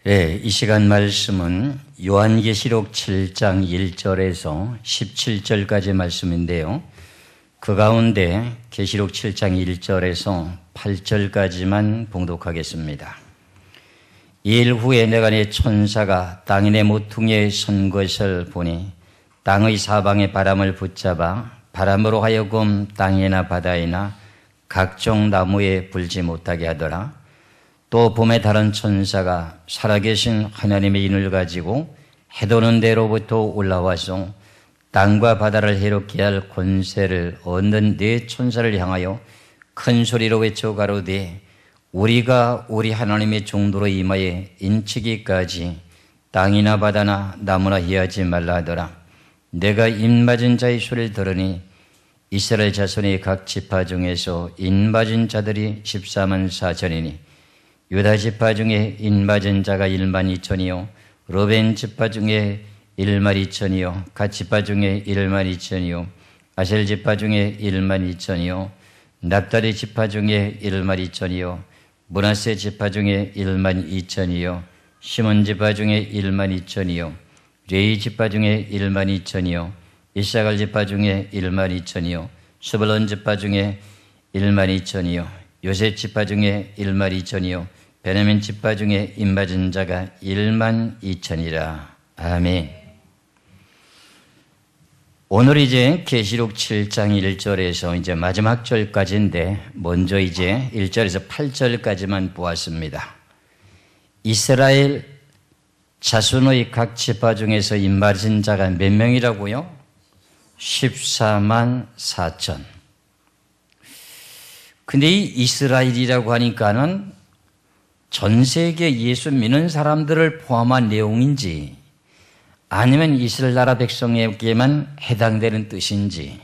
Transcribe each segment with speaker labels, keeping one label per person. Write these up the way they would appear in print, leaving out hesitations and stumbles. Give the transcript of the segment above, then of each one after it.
Speaker 1: 네, 이 시간 말씀은 요한계시록 7장 1절에서 17절까지 말씀인데요. 그 가운데 계시록 7장 1절에서 8절까지만 봉독하겠습니다. 이일 후에 내가 내 천사가 땅의 내 모퉁이에 선 것을 보니 땅의 사방에 바람을 붙잡아 바람으로 하여금 땅이나 바다이나 각종 나무에 불지 못하게 하더라. 또 봄에 다른 천사가 살아계신 하나님의 인을 가지고 해도는 데로부터 올라와서 땅과 바다를 해롭게 할 권세를 얻는 네 천사를 향하여 큰 소리로 외쳐 가로되 우리가 우리 하나님의 종도로 임하에 인치기까지 땅이나 바다나 나무나 해하지 말라 하더라. 내가 인맞은 자의 소리를 들으니 이스라엘 자손의 각 지파 중에서 인맞은 자들이 14만 4천이니 유다 지파 중에 인맞은 자가 1만 2천이요 르벤 지파 중에 1만 2천이요 갓 지파 중에 1만 2천이요 아셀 지파 중에 1만 2천이요 납달리 지파 중에 1만 2천이요 므낫세 지파 중에 1만 2천이요 시몬 지파 중에 1만 2천이요 레위 지파 중에 1만 2천이요 이사갈 지파 중에 1만 2천이요 스불론 지파 중에 1만 2천이요 요셉 지파 중에 1만 2천이요 베냐민 지파 중에 인맞은 자가 1만 2천이라. 아멘. 오늘 이제 계시록 7장 1절에서 이제 마지막 절까지인데 먼저 이제 1절에서 8절까지만 보았습니다. 이스라엘 자손의 각 지파 중에서 인맞은 자가 몇 명이라고요? 14만 4천. 근데 이 이스라엘이라고 하니까는 전 세계 예수 믿는 사람들을 포함한 내용인지 아니면 이스라엘 나라 백성에게만 해당되는 뜻인지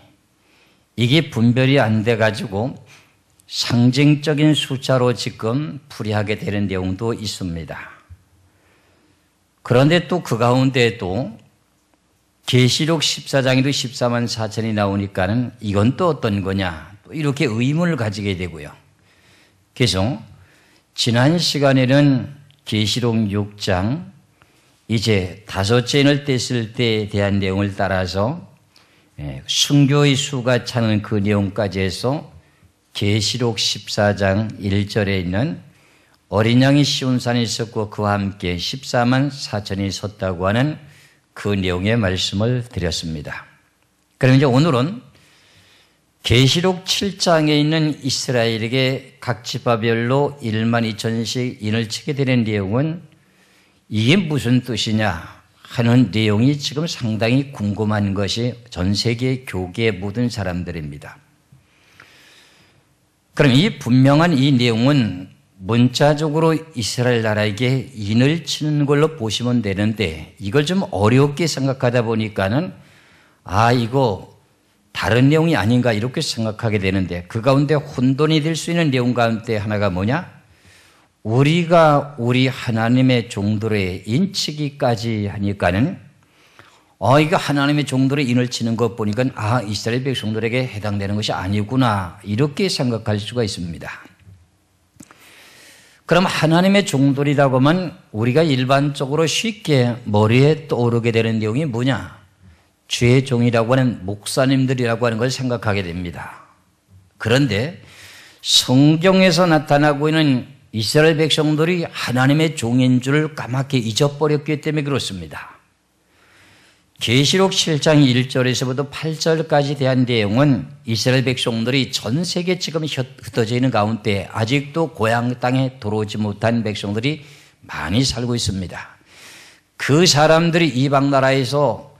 Speaker 1: 이게 분별이 안 돼가지고 상징적인 숫자로 지금 풀이하게 되는 내용도 있습니다. 그런데 또 그 가운데에도 계시록 14장에도 14만 4천이 나오니까는 이건 또 어떤 거냐 또 이렇게 의문을 가지게 되고요. 그래서 지난 시간에는 계시록 6장 이제 다섯째 인을 뗐을 때에 대한 내용을 따라서 순교의 수가 차는 그 내용까지 해서 계시록 14장 1절에 있는 어린 양이 시온산에 있었고 그와 함께 14만 4천이 섰다고 하는 그 내용의 말씀을 드렸습니다. 그럼 이제 오늘은 계시록 7장에 있는 이스라엘에게 각 지파별로 1만 2천씩 인을 치게 되는 내용은 이게 무슨 뜻이냐 하는 내용이 지금 상당히 궁금한 것이 전 세계 교계의 모든 사람들입니다. 그럼 이 분명한 이 내용은 문자적으로 이스라엘 나라에게 인을 치는 걸로 보시면 되는데 이걸 좀 어렵게 생각하다 보니까는 이거 다른 내용이 아닌가 이렇게 생각하게 되는데 그 가운데 혼돈이 될 수 있는 내용 가운데 하나가 뭐냐? 우리가 우리 하나님의 종들의 인치기까지 하니까는 이거 하나님의 종들의 인을 치는 것 보니까 이스라엘 백성들에게 해당되는 것이 아니구나 이렇게 생각할 수가 있습니다. 그럼 하나님의 종들이라고 하면 우리가 일반적으로 쉽게 머리에 떠오르게 되는 내용이 뭐냐? 주의 종이라고 하는 목사님들이라고 하는 걸 생각하게 됩니다. 그런데 성경에서 나타나고 있는 이스라엘 백성들이 하나님의 종인 줄을 까맣게 잊어버렸기 때문에 그렇습니다. 계시록 7장 1절에서부터 8절까지 대한 내용은 이스라엘 백성들이 전 세계 지금 흩어져 있는 가운데 아직도 고향 땅에 들어오지 못한 백성들이 많이 살고 있습니다. 그 사람들이 이방 나라에서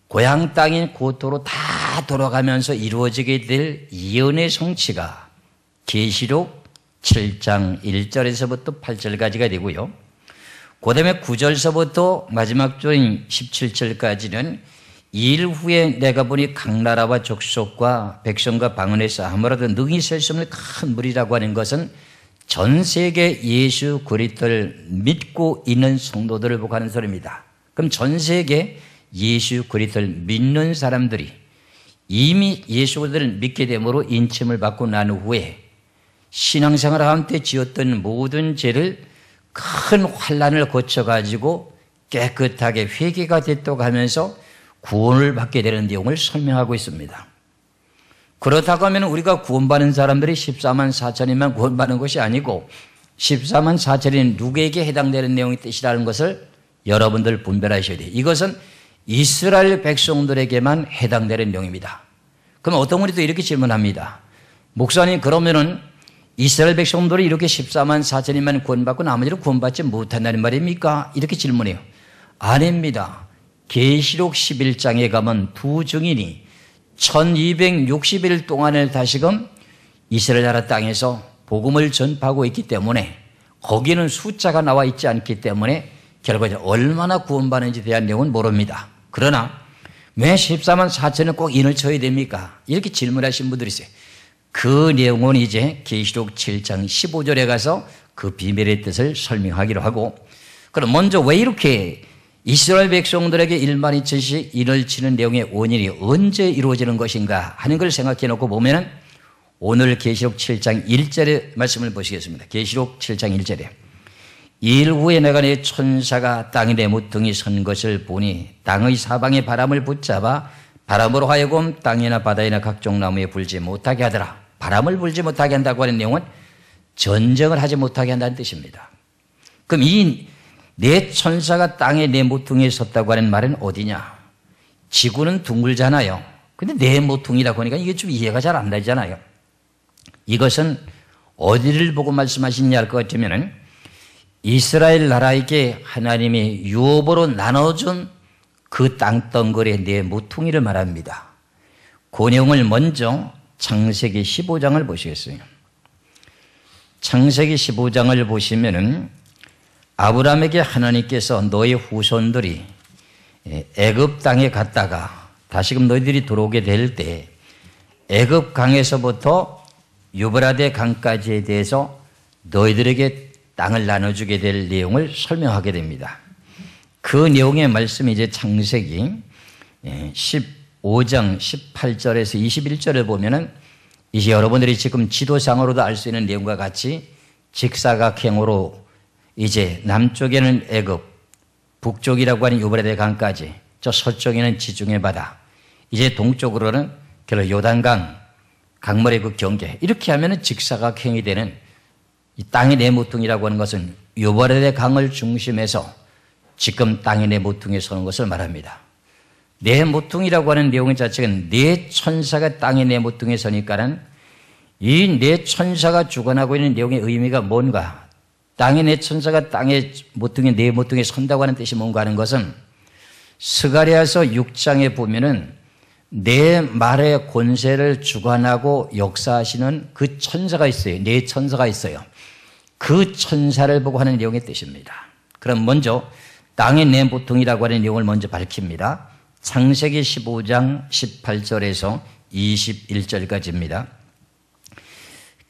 Speaker 1: 고향 땅인 고토로 다 돌아가면서 이루어지게 될 예언의 성취가 계시록 7장 1절에서부터 8절까지가 되고요. 그 다음에 9절서부터 마지막 절인 17절까지는 일 후에 내가 보니 각 나라와 족속과 백성과 방언에서 아무라도 능히 셀 수 없는 큰 무리라고 하는 것은 전 세계 예수 그리스도를 믿고 있는 성도들을 보고 하는 소리입니다. 그럼 전 세계 예수 그리스도를 믿는 사람들이 이미 예수 그리스도를 믿게 됨으로 인침을 받고 난 후에 신앙생활 가운데 지었던 모든 죄를 큰 환난을 거쳐가지고 깨끗하게 회개가 됐다고 하면서 구원을 받게 되는 내용을 설명하고 있습니다. 그렇다고 하면 우리가 구원받는 사람들이 14만 4천이면 구원받는 것이 아니고 14만 4천이 누구에게 해당되는 내용의 뜻이라는 것을 여러분들 분별하셔야 돼요. 이것은 이스라엘 백성들에게만 해당되는 내용입니다. 그럼 어떤 분이 또 이렇게 질문합니다. 목사님, 그러면은 이스라엘 백성들이 이렇게 14만 4천이면 구원받고 나머지는 구원받지 못한다는 말입니까? 이렇게 질문해요. 아닙니다. 계시록 11장에 가면 두 증인이 1260일 동안을 다시금 이스라엘 나라 땅에서 복음을 전파하고 있기 때문에 거기는 숫자가 나와 있지 않기 때문에 결과적으로 얼마나 구원받는지에 대한 내용은 모릅니다. 그러나 왜 14만 4천은 꼭 인을 쳐야 됩니까? 이렇게 질문하신 분들이 있어요. 그 내용은 이제 계시록 7장 15절에 가서 그 비밀의 뜻을 설명하기로 하고, 그럼 먼저 왜 이렇게 이스라엘 백성들에게 1만 2천씩 인을 치는 내용의 원인이 언제 이루어지는 것인가 하는 걸 생각해 놓고 보면은 오늘 계시록 7장 1절의 말씀을 보시겠습니다. 계시록 7장 1절에 이일 후에 내가 내 천사가 땅에 내 모퉁이 선 것을 보니 땅의 사방에 바람을 붙잡아 바람으로 하여금 땅이나 바다이나 각종 나무에 불지 못하게 하더라. 바람을 불지 못하게 한다고 하는 내용은 전쟁을 하지 못하게 한다는 뜻입니다. 그럼 이 내 천사가 땅에 내 모퉁이에 섰다고 하는 말은 어디냐? 지구는 둥글잖아요. 근데 내 모퉁이라고 하니까 이게 좀 이해가 잘 안 되잖아요. 이것은 어디를 보고 말씀하시느냐 할 것 같으면은 이스라엘 나라에게 하나님이 유업으로 나눠준 그 땅덩어리의 내 모퉁이를 말합니다. 그 내용을 먼저 창세기 15장을 보시겠어요. 창세기 15장을 보시면은 아브라함에게 하나님께서 너의 후손들이 애굽 땅에 갔다가 다시금 너희들이 들어오게 될 때 애굽 강에서부터 유브라데 강까지에 대해서 너희들에게 땅을 나눠주게 될 내용을 설명하게 됩니다. 그 내용의 말씀이 이제 창세기 15장 18절에서 21절을 보면은 이제 여러분들이 지금 지도상으로도 알 수 있는 내용과 같이 직사각형으로 이제 남쪽에는 애굽, 북쪽이라고 하는 유브라데 강까지, 저 서쪽에는 지중해 바다, 이제 동쪽으로는 결국 요단강, 강물의 그 경계, 이렇게 하면은 직사각형이 되는 이 땅의 내 모퉁이라고 하는 것은 유브라데 강을 중심해서 지금 땅의 내 모퉁이에 서는 것을 말합니다. 내 모퉁이라고 하는 내용 자체가 내 천사가 땅의 내 모퉁이에 서니까는 이 내 천사가 주관하고 있는 내용의 의미가 뭔가, 땅의 내 천사가 땅의 모퉁이, 내 모퉁이에 선다고 하는 뜻이 뭔가 하는 것은 스가랴서 6장에 보면은 내 말의 권세를 주관하고 역사하시는 그 천사가 있어요. 내 천사가 있어요. 그 천사를 보고 하는 내용의 뜻입니다. 그럼 먼저 땅의 내 모퉁이라고 하는 내용을 먼저 밝힙니다. 창세기 15장 18절에서 21절까지입니다.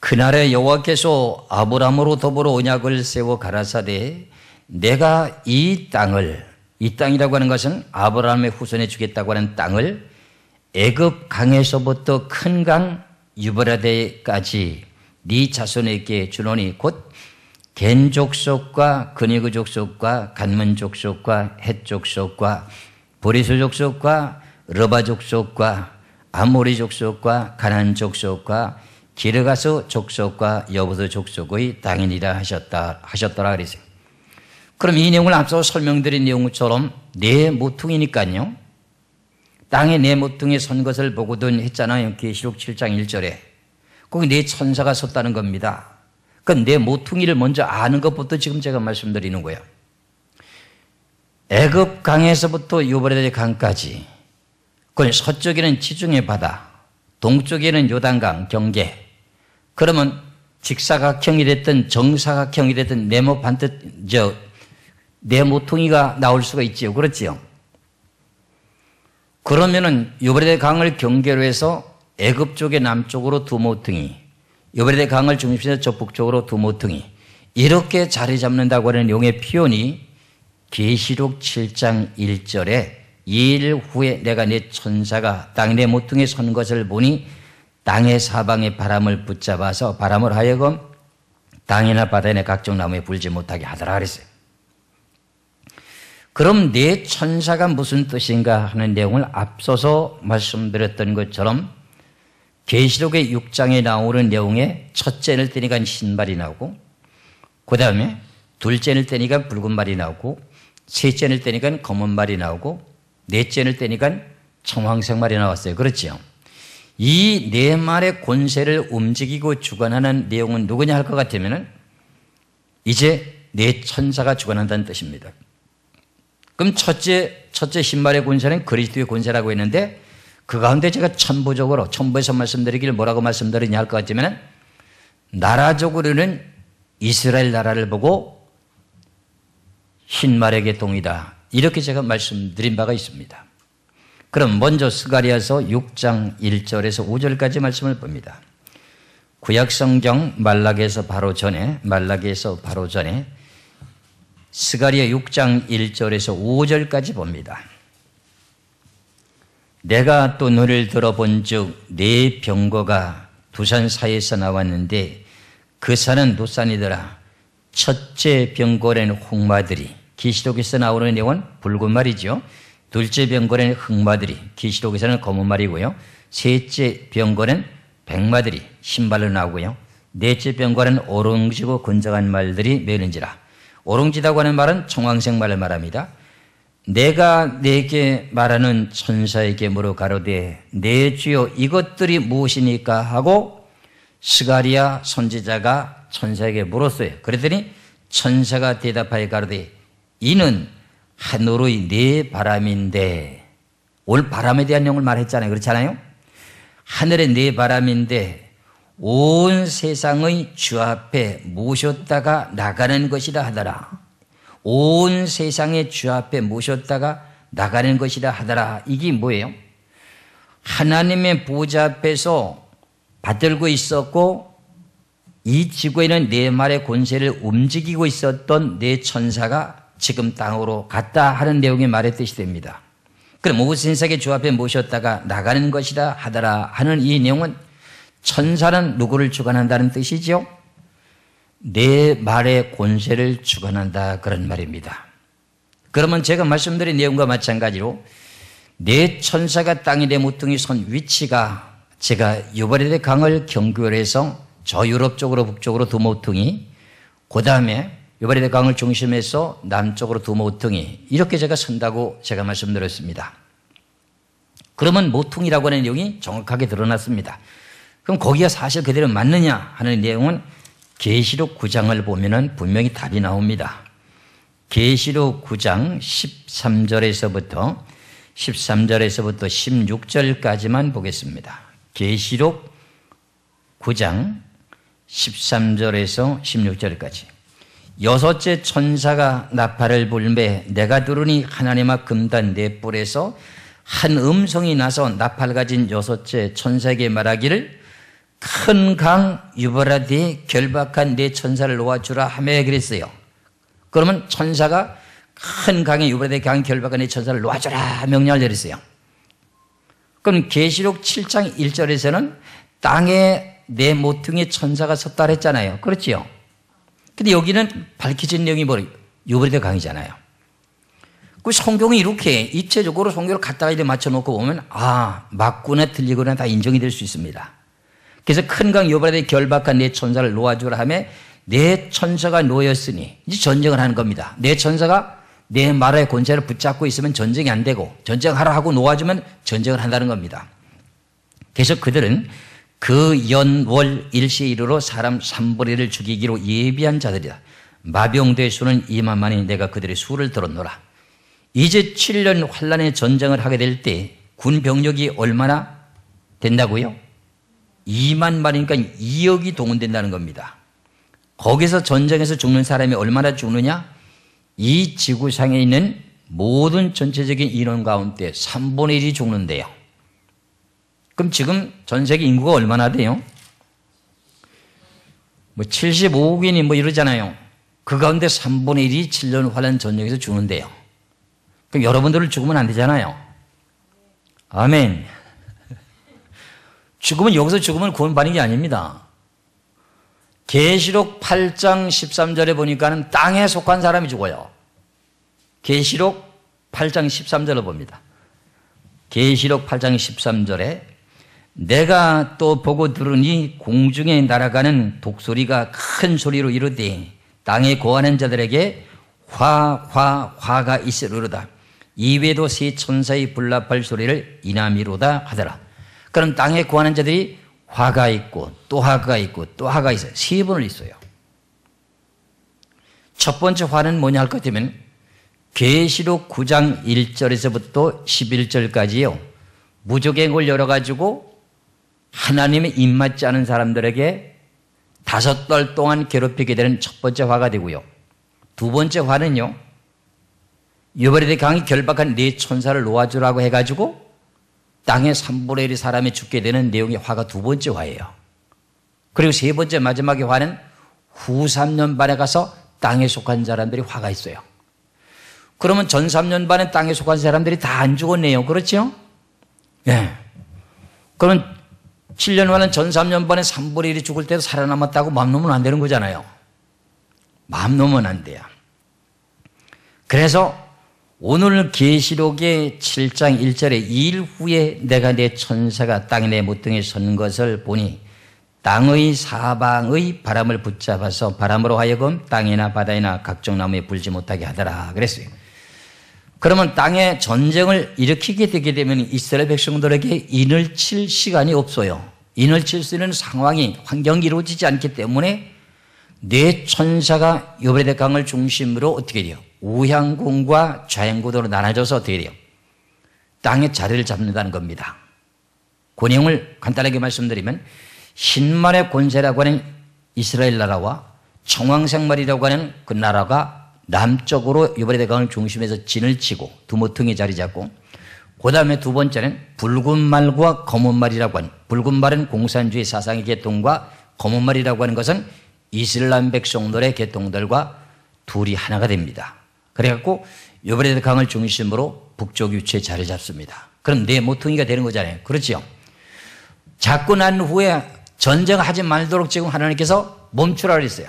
Speaker 1: 그날에 여호와께서 아브라함으로 더불어 언약을 세워 가라사대 내가 이 땅을, 이 땅이라고 하는 것은 아브라함의 후손에 주겠다고 하는 땅을 애굽 강에서부터 큰 강 유브라데까지 네 자손에게 주노니 곧 겐 족속과 그니그 족속과 간문 족속과 헷 족속과 브리스 족속과 르바 족속과 아모리 족속과 가나안 족속과 기르가스 족속과 여부스 족속의 땅이니라 하셨더라 그랬어요. 그럼 이 내용을 앞서 설명드린 내용처럼 내 모퉁이니까요. 땅에 내 모퉁이에 선 것을 보거든 했잖아요. 계시록 7장 1절에. 거기 내 천사가 섰다는 겁니다. 그러니까 내 모퉁이를 먼저 아는 것부터 지금 제가 말씀드리는 거예요. 애굽 강에서부터 유브라데 강까지, 그 서쪽에는 지중해 바다, 동쪽에는 요단강 경계. 그러면 직사각형이 됐든 정사각형이 됐든 네모 반듯 내 모퉁이가 나올 수가 있지요. 그렇지요. 그러면은 유브라데 강을 경계로 해서 애굽 쪽의 남쪽으로 두 모퉁이, 유브라데 강을 중심해서 저 북쪽으로 두 모퉁이, 이렇게 자리 잡는다고 하는 내용의 표현이 계시록 7장 1절에 2일 후에 내가 내 천사가 땅 내 모퉁이에 선 것을 보니 땅의 사방에 바람을 붙잡아서 바람을 하여금 땅이나 바다나 각종 나무에 불지 못하게 하더라 그랬어요. 그럼 네 천사가 무슨 뜻인가 하는 내용을 앞서서 말씀드렸던 것처럼 계시록의 6장에 나오는 내용에 첫째를 떼니까 흰말이 나오고, 그 다음에 둘째를 떼니까 붉은 말이 나오고, 셋째를 떼니까 검은 말이 나오고, 넷째를 떼니까 청황색 말이 나왔어요. 그렇죠? 이 네 말의 권세를 움직이고 주관하는 내용은 누구냐 할 것 같으면 이제 네 천사가 주관한다는 뜻입니다. 그럼 첫째 흰말의 권세는 그리스도의 권세라고 했는데, 그 가운데 제가 첨부에서 말씀드리길 뭐라고 말씀드리냐 할 것 같으면, 나라적으로는 이스라엘 나라를 보고 흰말의 계통이다, 이렇게 제가 말씀드린 바가 있습니다. 그럼 먼저 스가랴서 6장 1절에서 5절까지 말씀을 봅니다. 구약성경 말라기에서 바로 전에 스가랴 6장 1절에서 5절까지 봅니다. 내가 또 너를 들어본즉 네 병거가 두 산 사이에서 나왔는데 그 산은 노산이더라. 첫째 병거에는 홍마들이, 계시록에서 나오는 내용은 붉은 말이죠. 둘째 병거에는 흑마들이, 계시록에서는 검은 말이고요. 셋째 병거는 백마들이 신발로 나오고요. 넷째 병거는 오롱지고 건장한 말들이 매는지라. 오롱지다고 하는 말은 청황색 말을 말합니다. 내가 내게 말하는 천사에게 물어 가로되 내 주여 이것들이 무엇이니까 하고 스가랴 선지자가 천사에게 물었어요. 그랬더니 천사가 대답하여 가로되 이는 하늘의 네 바람인데, 오늘 바람에 대한 내용을 말했잖아요. 그렇잖아요. 하늘의 네 바람인데 온 세상의 주 앞에 모셨다가 나가는 것이라 하더라. 온 세상의 주 앞에 모셨다가 나가는 것이라 하더라. 이게 뭐예요? 하나님의 보좌 앞에서 받들고 있었고, 이 지구에는 네 말의 권세를 움직이고 있었던 네 천사가 지금 땅으로 갔다 하는 내용의 말의 뜻이 됩니다. 그럼 온 세상의 주 앞에 모셨다가 나가는 것이라 하더라 하는 이 내용은 천사는 누구를 주관한다는 뜻이죠? 네 말의 권세를 주관한다, 그런 말입니다. 그러면 제가 말씀드린 내용과 마찬가지로 네 천사가 땅에 네 모퉁이 선 위치가, 제가 유브라데 강을 경교해서 저 유럽 쪽으로 북쪽으로 두 모퉁이, 그 다음에 유브라데 강을 중심해서 남쪽으로 두 모퉁이, 이렇게 제가 선다고 제가 말씀드렸습니다. 그러면 모퉁이라고 하는 내용이 정확하게 드러났습니다. 그럼 거기가 사실 그대로 맞느냐 하는 내용은 계시록 9장을 보면은 분명히 답이 나옵니다. 계시록 9장 13절에서부터 16절까지만 보겠습니다. 계시록 9장 13절에서 16절까지. 여섯째 천사가 나팔을 불매 내가 들으니 하나님 앞 금단 네 뿔에서 한 음성이 나서 나팔 가진 여섯째 천사에게 말하기를 큰 강 유브라데에 결박한 네 천사를 놓아주라 하며 그랬어요. 그러면 천사가 큰 강에 유브라데 강 결박한 네 천사를 놓아주라 명령을 내렸어요. 그럼 계시록 7장 1절에서는 땅에 네 모퉁이 천사가 섰다 했잖아요. 그렇지요? 근데 여기는 밝혀진 내용이 뭐예요? 유브라데 강이잖아요. 그 성경이 이렇게 입체적으로 성경을 갖다가 이렇게 맞춰놓고 보면 맞구나 틀리거나 다 인정이 될 수 있습니다. 그래서 큰 강 유브라데 결박한 네 천사를 놓아주라 하며 네 천사가 놓였으니 이제 전쟁을 하는 겁니다. 네 천사가 네 나라의 권세를 붙잡고 있으면 전쟁이 안 되고, 전쟁하라 하고 놓아주면 전쟁을 한다는 겁니다. 그래서 그들은 그 연월 일시일으로 사람 3분의 1을 죽이기로 예비한 자들이다. 마병대 수는 2만만이 내가 그들의 수를 들었노라. 이제 7년 환란의 전쟁을 하게 될 때 군 병력이 얼마나 된다고요? 2만만이니까 2억이 동원된다는 겁니다. 거기서 전쟁에서 죽는 사람이 얼마나 죽느냐? 이 지구상에 있는 모든 전체적인 인원 가운데 3분의 1이 죽는데요. 그럼 지금 전 세계 인구가 얼마나 돼요? 75억인이 이러잖아요. 그 가운데 3분의 1이 7년 환란 전쟁에서 죽는데요. 그럼 여러분들을 죽으면 안 되잖아요. 아멘. 죽으면 여기서 죽으면 구원받는 게 아닙니다. 계시록 8장 13절에 보니까는 땅에 속한 사람이 죽어요. 계시록 8장 13절을 봅니다. 계시록 8장 13절에 내가 또 보고 들으니 공중에 날아가는 독소리가 큰 소리로 이르되 땅에 거하는 자들에게 화가 있으리로다. 이외에도 세 천사의 불납할 소리를 이남이로다 하더라. 그럼 땅에 거하는 자들이 화가 있고 또 화가 있고 또 화가 있어요. 세 번을 있어요. 첫 번째 화는 뭐냐 할 것 같으면 계시록 9장 1절에서부터 11절까지요. 무적행을 열어가지고 하나님의 입맞지 않은 사람들에게 5달 동안 괴롭히게 되는 첫 번째 화가 되고요. 두 번째 화는요. 유브라데 강이 결박한 네 천사를 놓아주라고 해가지고 땅의 3분의 1이 사람이 죽게 되는 내용의 화가 두 번째 화예요. 그리고 세 번째 마지막의 화는 후 3년 반에 가서 땅에 속한 사람들이 화가 있어요. 그러면 전 3년 반에 땅에 속한 사람들이 다 안 죽었네요. 그렇죠? 네. 그러면 7년 반은 전 3년 반에 3분의 1이 죽을 때도 살아남았다고 마음 놓으면 안 되는 거잖아요. 마음 놓으면 안 돼요. 그래서 오늘 계시록의 7장 1절에 2일 후에 내가 내 천사가 땅에 내 모퉁이에 선 것을 보니 땅의 사방의 바람을 붙잡아서 바람으로 하여금 땅이나 바다이나 각종 나무에 불지 못하게 하더라 그랬어요. 그러면 땅에 전쟁을 일으키게 되게 되면 이스라엘 백성들에게 인을 칠 시간이 없어요. 인을 칠 수 있는 상황이 환경이 이루어지지 않기 때문에 네 천사가 유브라데 강을 중심으로 어떻게 돼요? 우향군과 좌향군으로 나눠져서 어떻게 돼요? 땅의 자리를 잡는다는 겁니다. 그 내용을 간단하게 말씀드리면 신만의 권세라고 하는 이스라엘 나라와 청황생말이라고 하는 그 나라가 남쪽으로 유브라데 강을 중심에서 진을 치고 두 모퉁이 자리 잡고 그 다음에 두 번째는 붉은 말과 검은 말이라고 하는 붉은 말은 공산주의 사상의 계통과 검은 말이라고 하는 것은 이슬람 백성들의 계통들과 둘이 하나가 됩니다. 그래갖고 유브라데 강을 중심으로 북쪽 위치에 자리 잡습니다. 그럼 네 모퉁이가 되는 거잖아요. 그렇죠? 잡고 난 후에 전쟁하지 말도록 지금 하나님께서 멈추라 그랬어요.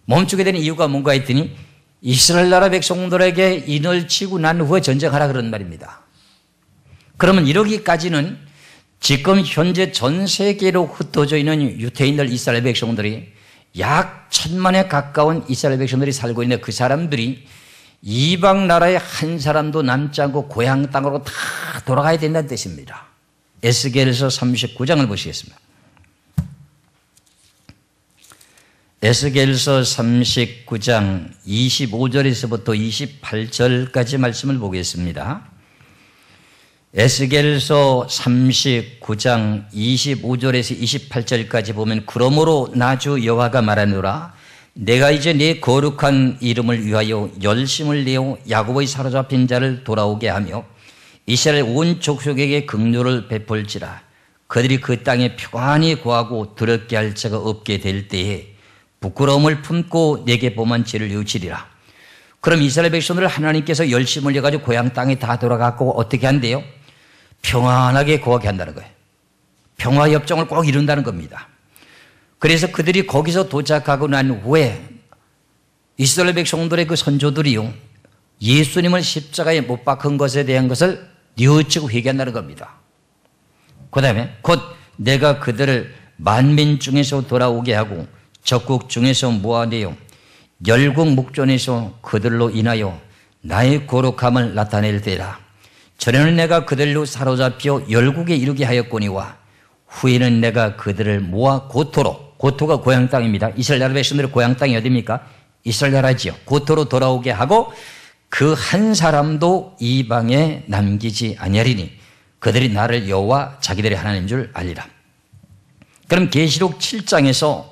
Speaker 1: 멈추게 되는 이유가 뭔가 했더니 이스라엘 나라 백성들에게 인을 치고 난 후에 전쟁하라 그런 말입니다. 그러면 이러기까지는 지금 현재 전 세계로 흩어져 있는 유대인들 이스라엘 백성들이 약 1000만에 가까운 이스라엘 백성들이 살고 있는데 그 사람들이 이방 나라에 한 사람도 남지 않고 고향 땅으로 다 돌아가야 된다는 뜻입니다. 에스겔서 39장을 보시겠습니다. 에스겔서 39장 25절에서부터 28절까지 말씀을 보겠습니다. 에스겔서 39장 25절에서 28절까지 보면 그러므로 나 주 여호와가 말하노라 내가 이제 네 거룩한 이름을 위하여 열심을 내어 야곱의 사로잡힌 자를 돌아오게 하며 이스라엘 온 족속에게 긍휼을 베풀지라 그들이 그 땅에 평안히 거하고 더럽게 할 자가 없게 될 때에 부끄러움을 품고 내게 범한 죄를 이으리라. 그럼 이스라엘 백성들을 하나님께서 열심을 내가지고 고향 땅에 다 돌아가고 어떻게 한대요? 평안하게 거하게 한다는 거예요. 평화협정을 꼭 이룬다는 겁니다. 그래서 그들이 거기서 도착하고 난 후에 이스라엘 백성들의 그 선조들이요 예수님을 십자가에 못 박은 것에 대한 것을 뉘우치고 회개한다는 겁니다. 그 다음에 곧 내가 그들을 만민 중에서 돌아오게 하고 적국 중에서 모아내어 열국 목전에서 그들로 인하여 나의 거룩함을 나타낼 때라. 전에는 내가 그들로 사로잡혀 열국에 이르게 하였거니와 후에는 내가 그들을 모아 고토로, 고토가 고향 땅입니다. 이스라엘 나라 백성들의 고향 땅이 어디입니까? 이스라엘 나라지요. 고토로 돌아오게 하고 그 한 사람도 이방에 남기지 아니하리니 그들이 나를 여호와 자기들의 하나님인 줄 알리라. 그럼 계시록 7장에서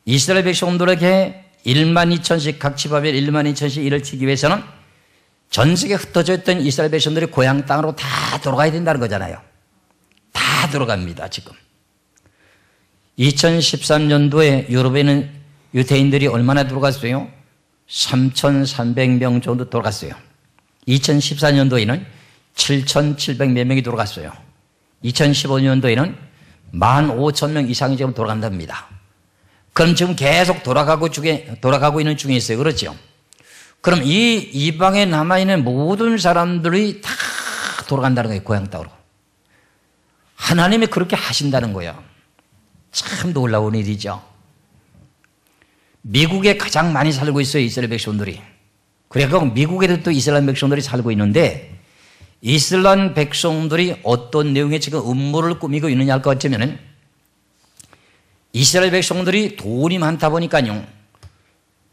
Speaker 1: 이스라엘 백성들에게 12,000씩 각 지파별 12,000씩 일을 치기 위해서는 전 세계에 흩어져 있던 이스라엘 백성들이 고향 땅으로 다 돌아가야 된다는 거잖아요. 다 돌아갑니다. 지금 2013년도에 유럽에는 유대인들이 얼마나 돌아갔어요? 3,300명 정도 돌아갔어요. 2014년도에는 7,700몇 명이 돌아갔어요. 2015년도에는 15,000명 이상이 지금 돌아간답니다. 그럼 지금 계속 돌아가고 있는 중에 있어요. 그렇죠? 그럼 이 이방에 남아있는 모든 사람들이 다 돌아간다는 거예요. 고향 땅으로. 하나님이 그렇게 하신다는 거예요. 참 놀라운 일이죠. 미국에 가장 많이 살고 있어요. 이스라엘 백성들이. 그래서 미국에도 또 이스라엘 백성들이 살고 있는데 이스라엘 백성들이 어떤 내용의 지금 음모를 꾸미고 있느냐 할 것 같으면은 이스라엘 백성들이 돈이 많다 보니까요.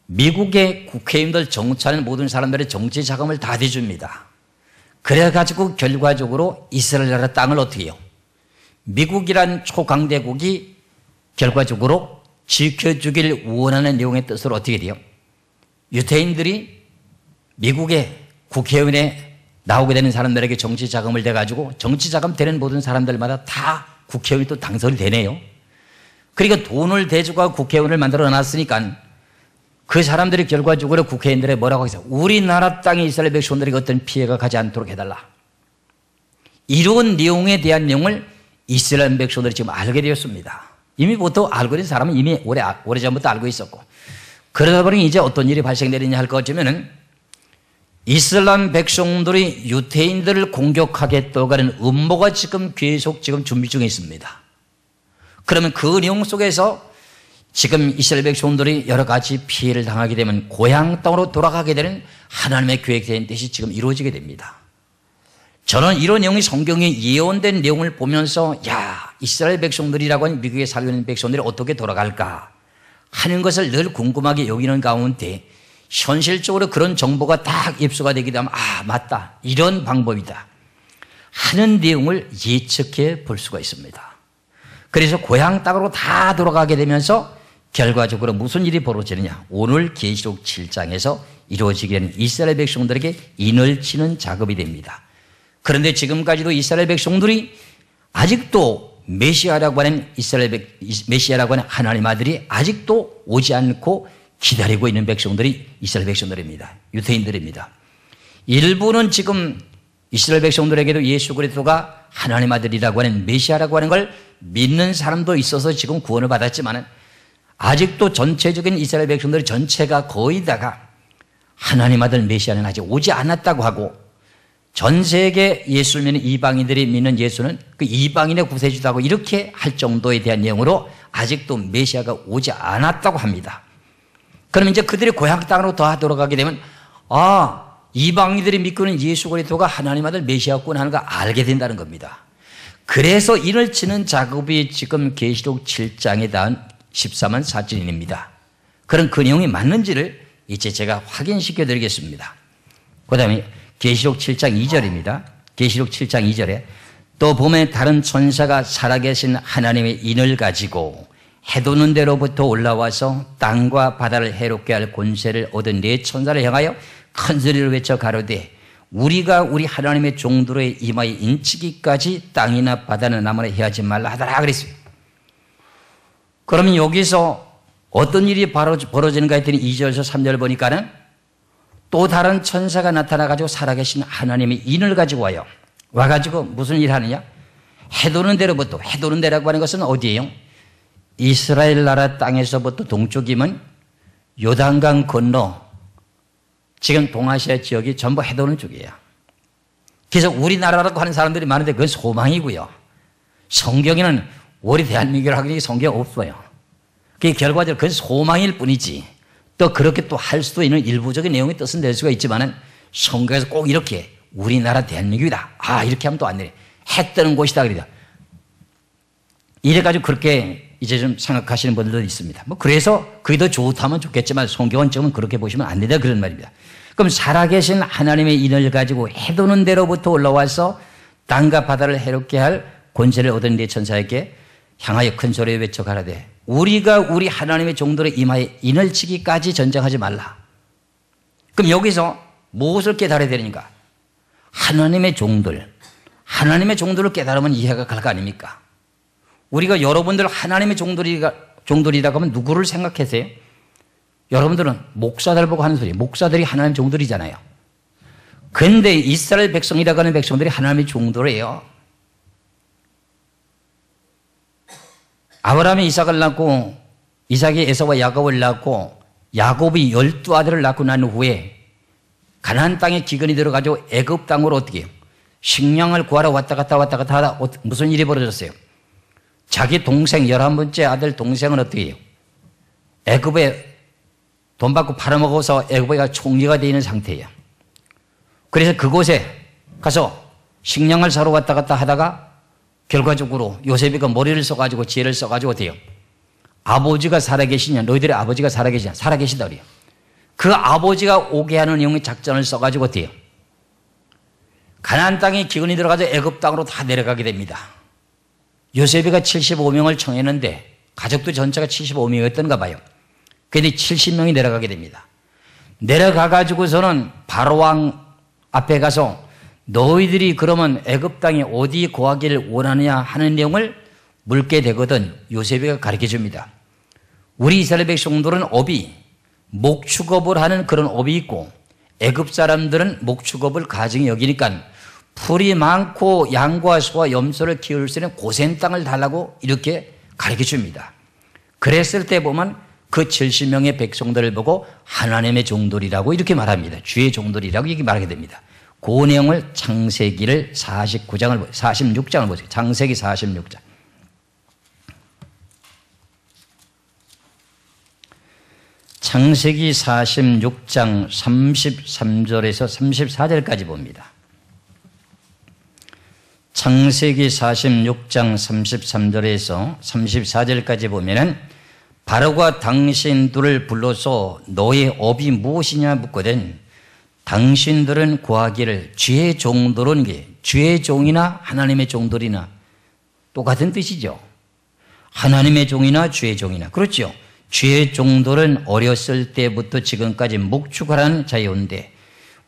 Speaker 1: 미국의 국회의원들 정치하는 모든 사람들의 정치 자금을 다 대줍니다. 그래가지고 결과적으로 이스라엘 나라 땅을 어떻게 해요? 미국이란 초강대국이 결과적으로 지켜주길 원하는 내용의 뜻을 어떻게 돼요? 유태인들이 미국의 국회의원에 나오게 되는 사람들에게 정치 자금을 대가지고 정치 자금 되는 모든 사람들마다 다 국회의원이 또 당선이 되네요. 그러니까 돈을 대주고 국회의원을 만들어 놨으니까 그 사람들이 결과적으로 국회의원들에 뭐라고 해서 우리나라 땅에 이스라엘 백성들에게 어떤 피해가 가지 않도록 해달라. 이런 내용에 대한 내용을 이스라엘 백성들이 지금 알게 되었습니다. 이미 보통 알고 있는 사람은 이미 오래전부터 알고 있었고 그러다 보니 이제 어떤 일이 발생되느냐 할 것 같으면은 이슬람 백성들이 유태인들을 공격하겠다고 하는 음모가 지금 계속 준비 중에 있습니다. 그러면 그 내용 속에서 지금 이스라엘 백성들이 여러 가지 피해를 당하게 되면 고향 땅으로 돌아가게 되는 하나님의 계획된 뜻이 지금 이루어지게 됩니다. 저는 이런 내용이 성경에 예언된 내용을 보면서 이스라엘 백성들이라고 하는 미국에 살고 있는 백성들이 어떻게 돌아갈까 하는 것을 늘 궁금하게 여기는 가운데 현실적으로 그런 정보가 딱 입수가 되게 되면 맞다 이런 방법이다 하는 내용을 예측해 볼 수가 있습니다. 그래서 고향 땅으로 다 돌아가게 되면서 결과적으로 무슨 일이 벌어지느냐 오늘 계시록 7장에서 이루어지게 되는 이스라엘 백성들에게 인을 치는 작업이 됩니다. 그런데 지금까지도 이스라엘 백성들이 아직도 메시아라고 하는 메시아라고 하는 하나님 아들이 아직도 오지 않고 기다리고 있는 백성들이 이스라엘 백성들입니다. 유태인들입니다. 일부는 지금 이스라엘 백성들에게도 예수 그리스도가 하나님 아들이라고 하는 메시아라고 하는 걸 믿는 사람도 있어서 지금 구원을 받았지만 아직도 전체적인 이스라엘 백성들 전체가 거의 다가 하나님 아들 메시아는 아직 오지 않았다고 하고 전 세계 예수를 믿는 이방인들이 믿는 예수는 그 이방인의 구세주다고 이렇게 할 정도에 대한 내용으로 아직도 메시아가 오지 않았다고 합니다. 그럼 이제 그들이 고향 땅으로 더 돌아가게 되면 이방인들이 믿고 있는 예수 그리스도가 하나님 아들 메시아군 하는 거 알게 된다는 겁니다. 그래서 인을 치는 작업이 지금 계시록 7장에 닿은 14만 4천인입니다. 그럼 그 내용이 맞는지를 이제 제가 확인시켜 드리겠습니다. 그 다음에 계시록 7장 2절입니다. 계시록 7장 2절에 또 봄에 다른 천사가 살아계신 하나님의 인을 가지고 해돋는 데로부터 올라와서 땅과 바다를 해롭게 할 권세를 얻은 네 천사를 향하여 큰 소리를 외쳐 가로되 우리가 우리 하나님의 종들의 이마에 인치기까지 땅이나 바다나 나무나 해하지 말라 하더라 그랬어요. 그러면 여기서 어떤 일이 벌어지는가 했더니 2절에서 3절 보니까는 또 다른 천사가 나타나가지고 살아계신 하나님의 인을 가지고 와요. 와가지고 무슨 일을 하느냐? 해돋는 데로부터, 해돋는 데라고 하는 것은 어디예요? 이스라엘 나라 땅에서부터 동쪽이면 요단강 건너 지금 동아시아 지역이 전부 해돋는 쪽이에요. 그래서 우리나라라고 하는 사람들이 많은데 그건 소망이고요. 성경에는 우리 대한민국을 하기 성경 없어요. 그게 결과적으로 그건 소망일 뿐이지 또 그렇게 또 할 수도 있는 일부적인 내용의 뜻은 될 수가 있지만은 성경에서 꼭 이렇게 우리나라 대한민국이다. 이렇게 하면 또 안 돼. 해 뜨는 곳이다. 그러다. 이래가지고 그렇게 이제 좀 생각하시는 분들도 있습니다. 그래서 그게 더 좋다면 좋겠지만 성경은 지금은 그렇게 보시면 안 된다. 그런 말입니다. 그럼 살아계신 하나님의 인을 가지고 해돋는 데로부터 올라와서 땅과 바다를 해롭게 할 권세를 얻은 네 천사에게 향하여 큰 소리에 외쳐 가라되 우리가 우리 하나님의 종들의 이마에 인을 치기까지 전쟁하지 말라. 그럼 여기서 무엇을 깨달아야 되는가? 하나님의 종들을 깨달으면 이해가 갈 거 아닙니까? 우리가 여러분들 하나님의 종들이라고 하면 누구를 생각하세요? 여러분들은 목사들 보고 하는 소리, 목사들이 하나님의 종들이잖아요. 그런데 이스라엘 백성이라고 하는 백성들이 하나님의 종들이에요. 아브라함이 이삭을 낳고 이삭이 에사와 야곱을 낳고 야곱이 12아들을 낳고 난 후에 가나안 땅에 기근이 들어가지고 애굽 땅으로 어떻게 해요? 식량을 구하러 왔다 갔다 하다 무슨 일이 벌어졌어요? 자기 동생 11번째 아들 동생은 어떻게 해요? 애굽에 돈 받고 팔아먹어서 애굽에가 총리가 되어 있는 상태예요. 그래서 그곳에 가서 식량을 사러 왔다 갔다 하다가 결과적으로 요셉이가 머리를 써가지고 지혜를 써가지고 어때요? 아버지가 살아계시냐? 너희들의 아버지가 살아계시냐? 살아계시다 그래요. 그 아버지가 오게 하는 내용의 작전을 써가지고 어때요? 가나안 땅에 기근이 들어가서 애굽 땅으로 다 내려가게 됩니다. 요셉이가 75명을 청했는데 가족도 전체가 75명이었던가 봐요. 그런데 70명이 내려가게 됩니다. 내려가가지고서는 바로왕 앞에 가서 너희들이 그러면 애굽 땅에 어디 거하기를 원하느냐 하는 내용을 묻게 되거든 요셉이가 가르쳐 줍니다. 우리 이스라엘 백성들은 업이 목축업을 하는 그런 업이 있고 애굽 사람들은 목축업을 가증히 여기니까 풀이 많고 양과 소와 염소를 키울 수 있는 고센 땅을 달라고 이렇게 가르쳐 줍니다. 그랬을 때 보면 그 70명의 백성들을 보고 하나님의 종들이라고 이렇게 말합니다. 주의 종들이라고 이렇게 말하게 됩니다. 그 내용을 창세기를 46장을 보세요. 창세기 46장. 창세기 46장 33절에서 34절까지 봅니다. 창세기 46장 33절에서 34절까지 보면은 바로가 당신들을 불러서 너의 업이 무엇이냐 묻거든 당신들은 구하기를 주의 종들은 주의 종이나 하나님의 종들이나 똑같은 뜻이죠. 하나님의 종이나 주의 종이나 그렇죠. 주의 종들은 어렸을 때부터 지금까지 목축하라는 자였는데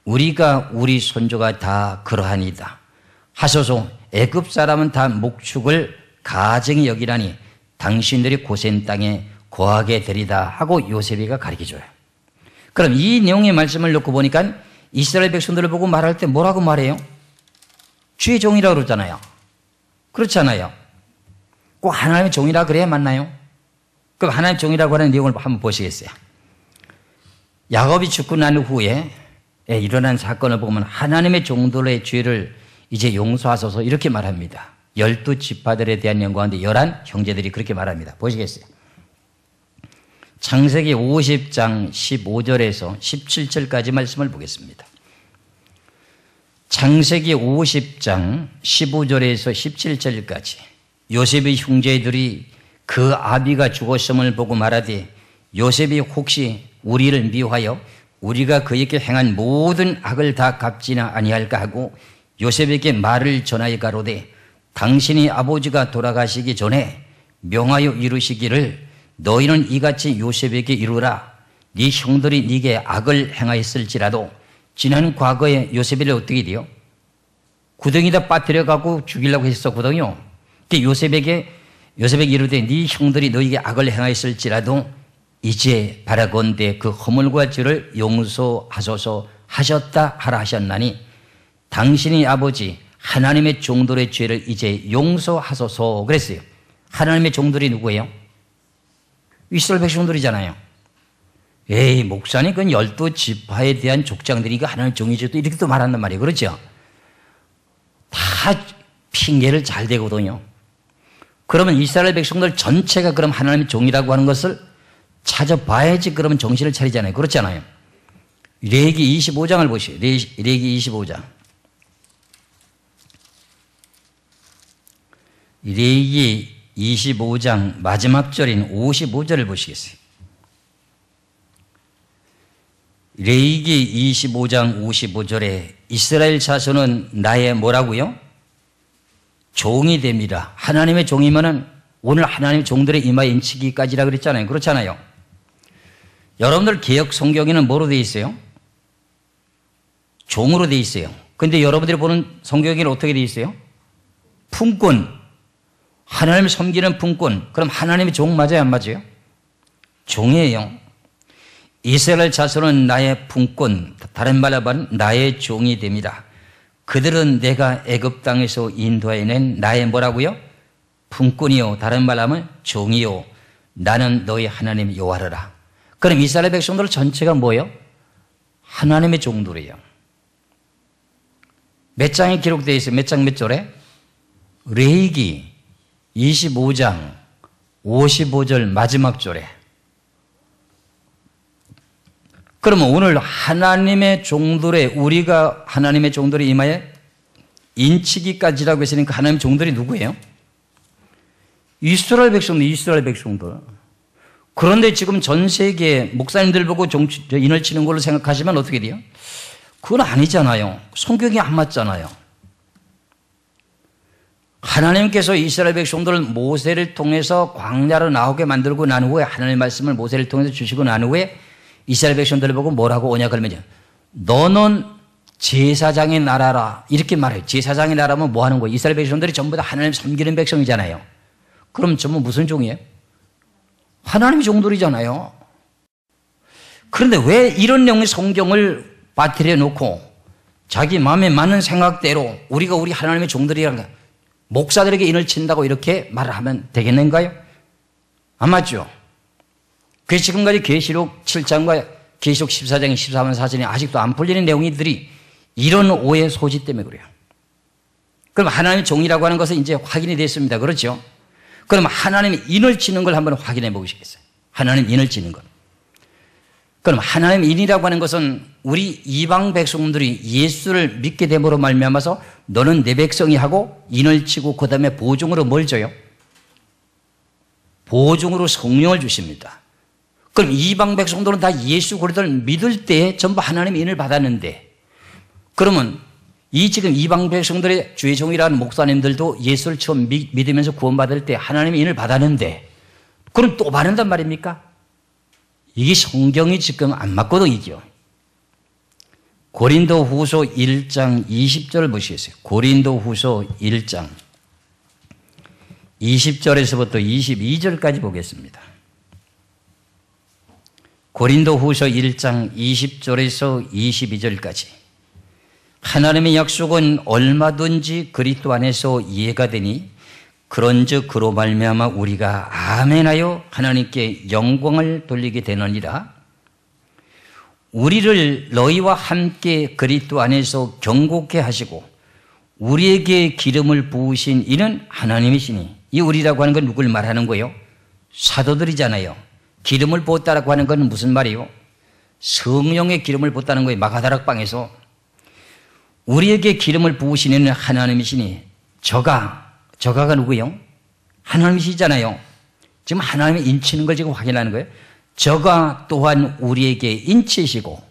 Speaker 1: 우리가 우리 손주가 다 그러하니다. 하소서 애굽 사람은 다 목축을 가증히 여기라니 당신들이 고센 땅에 거하게 되리다 하고 요셉이가 가르쳐줘요. 그럼 이 내용의 말씀을 놓고 보니까 이스라엘 백성들을 보고 말할 때 뭐라고 말해요? 주의 종이라고 그러잖아요. 그렇잖아요. 꼭 하나님의 종이라 그래야 맞나요? 그럼 하나님의 종이라고 하는 내용을 한번 보시겠어요? 야곱이 죽고 난 후에 일어난 사건을 보면 하나님의 종들의 죄를 이제 용서하소서 이렇게 말합니다. 12지파들에 대한 연구하는데 11 형제들이 그렇게 말합니다. 보시겠어요? 창세기 50장 15절에서 17절까지 말씀을 보겠습니다. 창세기 50장 15절에서 17절까지 요셉의 형제들이 그 아비가 죽었음을 보고 말하되 요셉이 혹시 우리를 미워하여 우리가 그에게 행한 모든 악을 다 갚지나 아니할까 하고 요셉에게 말을 전하여 가로되 당신이 아버지가 돌아가시기 전에 명하여 이루시기를 너희는 이같이 요셉에게 이루라. 네 형들이 네게 악을 행하였을지라도 지난 과거에 요셉을 어떻게 돼요? 구덩이에다 빠뜨려가고 죽이려고 했었거든요. 요셉에게 이르되 네 형들이 너희에게 악을 행하였을지라도 이제 바라건대 그 허물과 죄를 용서하소서 하셨다 하라 하셨나니 당신이 아버지 하나님의 종들의 죄를 이제 용서하소서 그랬어요. 하나님의 종들이 누구예요? 이스라엘 백성들이잖아요. 에이 목사님 그건 12지파에 대한 족장들이니까 하나님의 종이죠. 또 이렇게 또 말한단 말이에요. 그렇죠? 다 핑계를 잘 대거든요. 그러면 이스라엘 백성들 전체가 그럼 하나님의 종이라고 하는 것을 찾아봐야지 그러면 정신을 차리잖아요. 그렇잖아요. 레위기 25장을 보시죠. 레위기 25장. 레위기 25장 마지막 절인 55절을 보시겠어요. 레위기 25장 55절에 이스라엘 자손은 나의 뭐라고요? 종이 됩니다. 하나님의 종이면은 오늘 하나님의 종들의 이마에 인치기까지라 그랬잖아요. 그렇잖아요. 여러분들 개역 성경에는 뭐로 되어 있어요? 종으로 되어 있어요. 근데 여러분들이 보는 성경에는 어떻게 되어 있어요? 품꾼. 하나님을 섬기는 품꾼. 그럼 하나님의 종 맞아요? 안 맞아요? 종이에요. 이스라엘 자손은 나의 품꾼, 다른 말로 말하면 나의 종이 됩니다. 그들은 내가 애굽 땅에서 인도해낸 나의 뭐라고요? 품꾼이요. 다른 말로 하면 종이요. 나는 너희 하나님 여호와라. 그럼 이스라엘 백성들 전체가 뭐예요? 하나님의 종들이에요. 몇 장에 기록되어 있어요? 몇 장 몇 절에? 레위기 25장 55절 마지막 절에. 그러면 오늘 하나님의 종들의, 우리가 하나님의 종들이 임하여 인치기까지라고 했으니까 하나님의 종들이 누구예요? 이스라엘 백성들, 이스라엘 백성들. 그런데 지금 전 세계 목사님들 보고 인을 치는 걸로 생각하시면 어떻게 돼요? 그건 아니잖아요. 성경이 안 맞잖아요. 하나님께서 이스라엘 백성들을 모세를 통해서 광야로 나오게 만들고 난 후에 하나님의 말씀을 모세를 통해서 주시고 난 후에 이스라엘 백성들을 보고 뭐라고 언약을 맺어요? 너는 제사장의 나라라. 이렇게 말해요. 제사장의 나라면 뭐 하는 거예요? 이스라엘 백성들이 전부 다 하나님 섬기는 백성이잖아요. 그럼 전부 무슨 종이에요? 하나님의 종들이잖아요. 그런데 왜 이런 내용의 성경을 빠뜨려 놓고 자기 마음에 맞는 생각대로 우리가 우리 하나님의 종들이라는 거, 목사들에게 인을 친다고 이렇게 말을 하면 되겠는가요? 안 맞죠? 그래서 지금까지 계시록 7장과 계시록 14장의 14만 사전이 아직도 안 풀리는 내용들이 이런 오해 소지 때문에 그래요. 그럼 하나님의 종이라고 하는 것은 이제 확인이 됐습니다. 그렇죠? 그럼 하나님의 인을 치는 걸 한번 확인해 보시겠어요? 하나님 인을 치는 것. 그럼 하나님의 인이라고 하는 것은 우리 이방 백성들이 예수를 믿게 됨으로 말미암아서 너는 내 백성이 하고 인을 치고 그 다음에 보증으로 뭘 줘요? 보증으로 성령을 주십니다. 그럼 이방 백성들은 다 예수 그리스도를 믿을 때 전부 하나님의 인을 받았는데, 그러면 이 지금 이방 백성들의 주의 종이라는 목사님들도 예수를 처음 믿으면서 구원받을 때 하나님의 인을 받았는데, 그럼 또 받는단 말입니까? 이게 성경이 지금 안 맞거든요. 고린도 후서 1장 20절을 보시겠어요? 고린도 후서 1장 20절에서부터 22절까지 보겠습니다. 고린도 후서 1장 20절에서 22절까지. 하나님의 약속은 얼마든지 그리스도 안에서 이해가 되니 그런즉 그로 말미암아 우리가 아멘하여 하나님께 영광을 돌리게 되느니라. 우리를 너희와 함께 그리스도 안에서 경고케 하시고 우리에게 기름을 부으신 이는 하나님이시니, 이 우리라고 하는 건 누굴 말하는 거예요? 사도들이잖아요. 기름을 부었다라고 하는 건 무슨 말이에요? 성령의 기름을 부었다는 거예요. 마가다락방에서. 우리에게 기름을 부으신 이는 하나님이시니, 저가가 누구예요? 하나님이시잖아요. 지금 하나님이 인치는 걸 지금 확인하는 거예요. 저가 또한 우리에게 인치시고,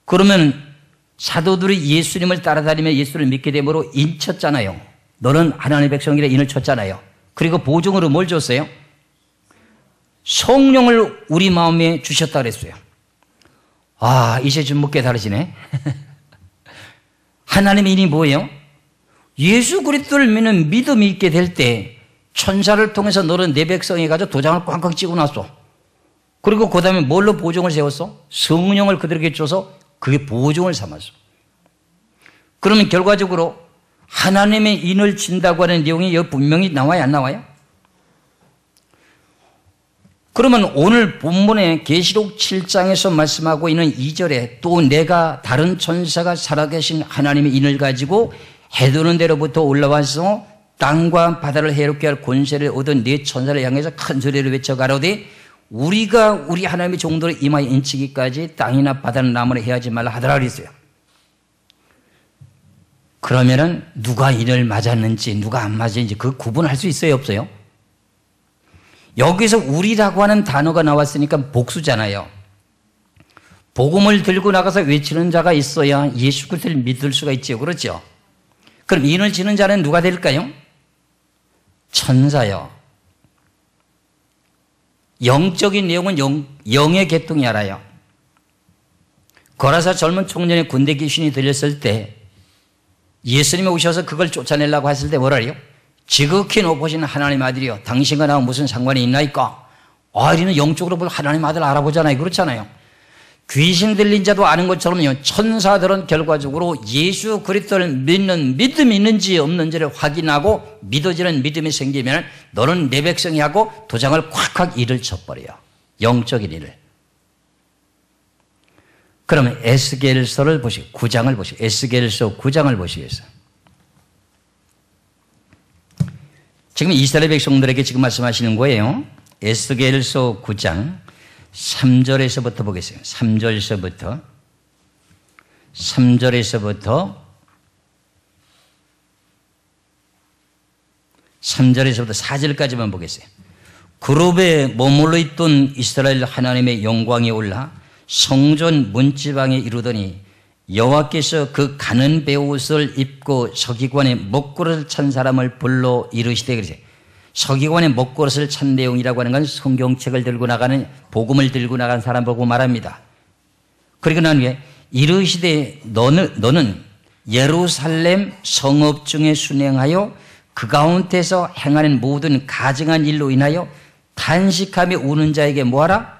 Speaker 1: 그러면 사도들이 예수님을 따라다니며 예수를 믿게 되므로 인쳤잖아요. 너는 하나님의 백성이라 인을 쳤잖아요. 그리고 보증으로 뭘 줬어요? 성령을 우리 마음에 주셨다 그랬어요. 아, 이제 좀 못 깨달으시네. 하나님의 인이 뭐예요? 예수 그리스도를 믿는 믿음이 있게 될 때 천사를 통해서 너는 내 백성이 가지고 도장을 꽝꽝 찍어 놨어. 그리고 그 다음에 뭘로 보증을 세웠어? 성령을 그들에게 줘서 그게 보증을 삼았어. 그러면 결과적으로 하나님의 인을 친다고 하는 내용이 여기 분명히 나와요, 안 나와요? 그러면 오늘 본문의 계시록 7장에서 말씀하고 있는 2절에 또 내가 다른 천사가 살아계신 하나님의 인을 가지고 해도는 데로부터 올라와서 땅과 바다를 해롭게 할 권세를 얻은 네 천사를 향해서 큰 소리로 외쳐 가로되 우리가 우리 하나님의 종들을 임하여 인치기까지 땅이나 바다는 나무를 해하지 말라 하더라 그랬어요. 그러면은 누가 인을 맞았는지 누가 안 맞았는지 그 구분할 수 있어요, 없어요? 여기서 우리라고 하는 단어가 나왔으니까 복수잖아요. 복음을 들고 나가서 외치는 자가 있어야 예수 그리스도를 믿을 수가 있죠. 그렇죠? 그럼 인을 치는 자는 누가 될까요? 천사요. 영적인 내용은 영의 계통이 알아요. 거라사 젊은 청년의 군대 귀신이 들렸을 때 예수님이 오셔서 그걸 쫓아내려고 했을 때 뭐라 해요? 지극히 높으신 하나님 아들이요, 당신과 나와 무슨 상관이 있나이까? 아, 우리는 영적으로 볼 하나님 아들 알아보잖아요. 그렇잖아요. 귀신 들린 자도 아는 것처럼요, 천사들은 결과적으로 예수 그리스도를 믿는 믿음이 있는지 없는지를 확인하고 믿어지는 믿음이 생기면 너는 내 백성이 하고 도장을 콱콱 일을 쳐버려요. 영적인 일을. 그러면 에스겔서를 보시고 9장을 보시고 에스겔서 9장을 보시겠어요. 지금 이스라엘 백성들에게 지금 말씀하시는 거예요. 에스겔서 9장 3절에서부터 보겠습니다. 3절에서부터 4절까지만 보겠어요. 그룹에 머물러 있던 이스라엘 하나님의 영광이 올라 성전 문지방에 이르더니 여호와께서 그 가는 베옷을 입고 서기관의 먹그릇을 찬 사람을 불러 이르시되 그러세요. 서기관의 먹그릇을 찬 내용이라고 하는 건 성경책을 들고 나가는 복음을 들고 나간 사람 보고 말합니다. 그리고 난 후에 이르시되 너는 예루살렘 성읍 중에 순행하여 그 가운데서 행하는 모든 가증한 일로 인하여 탄식하며 우는 자에게 뭐하라?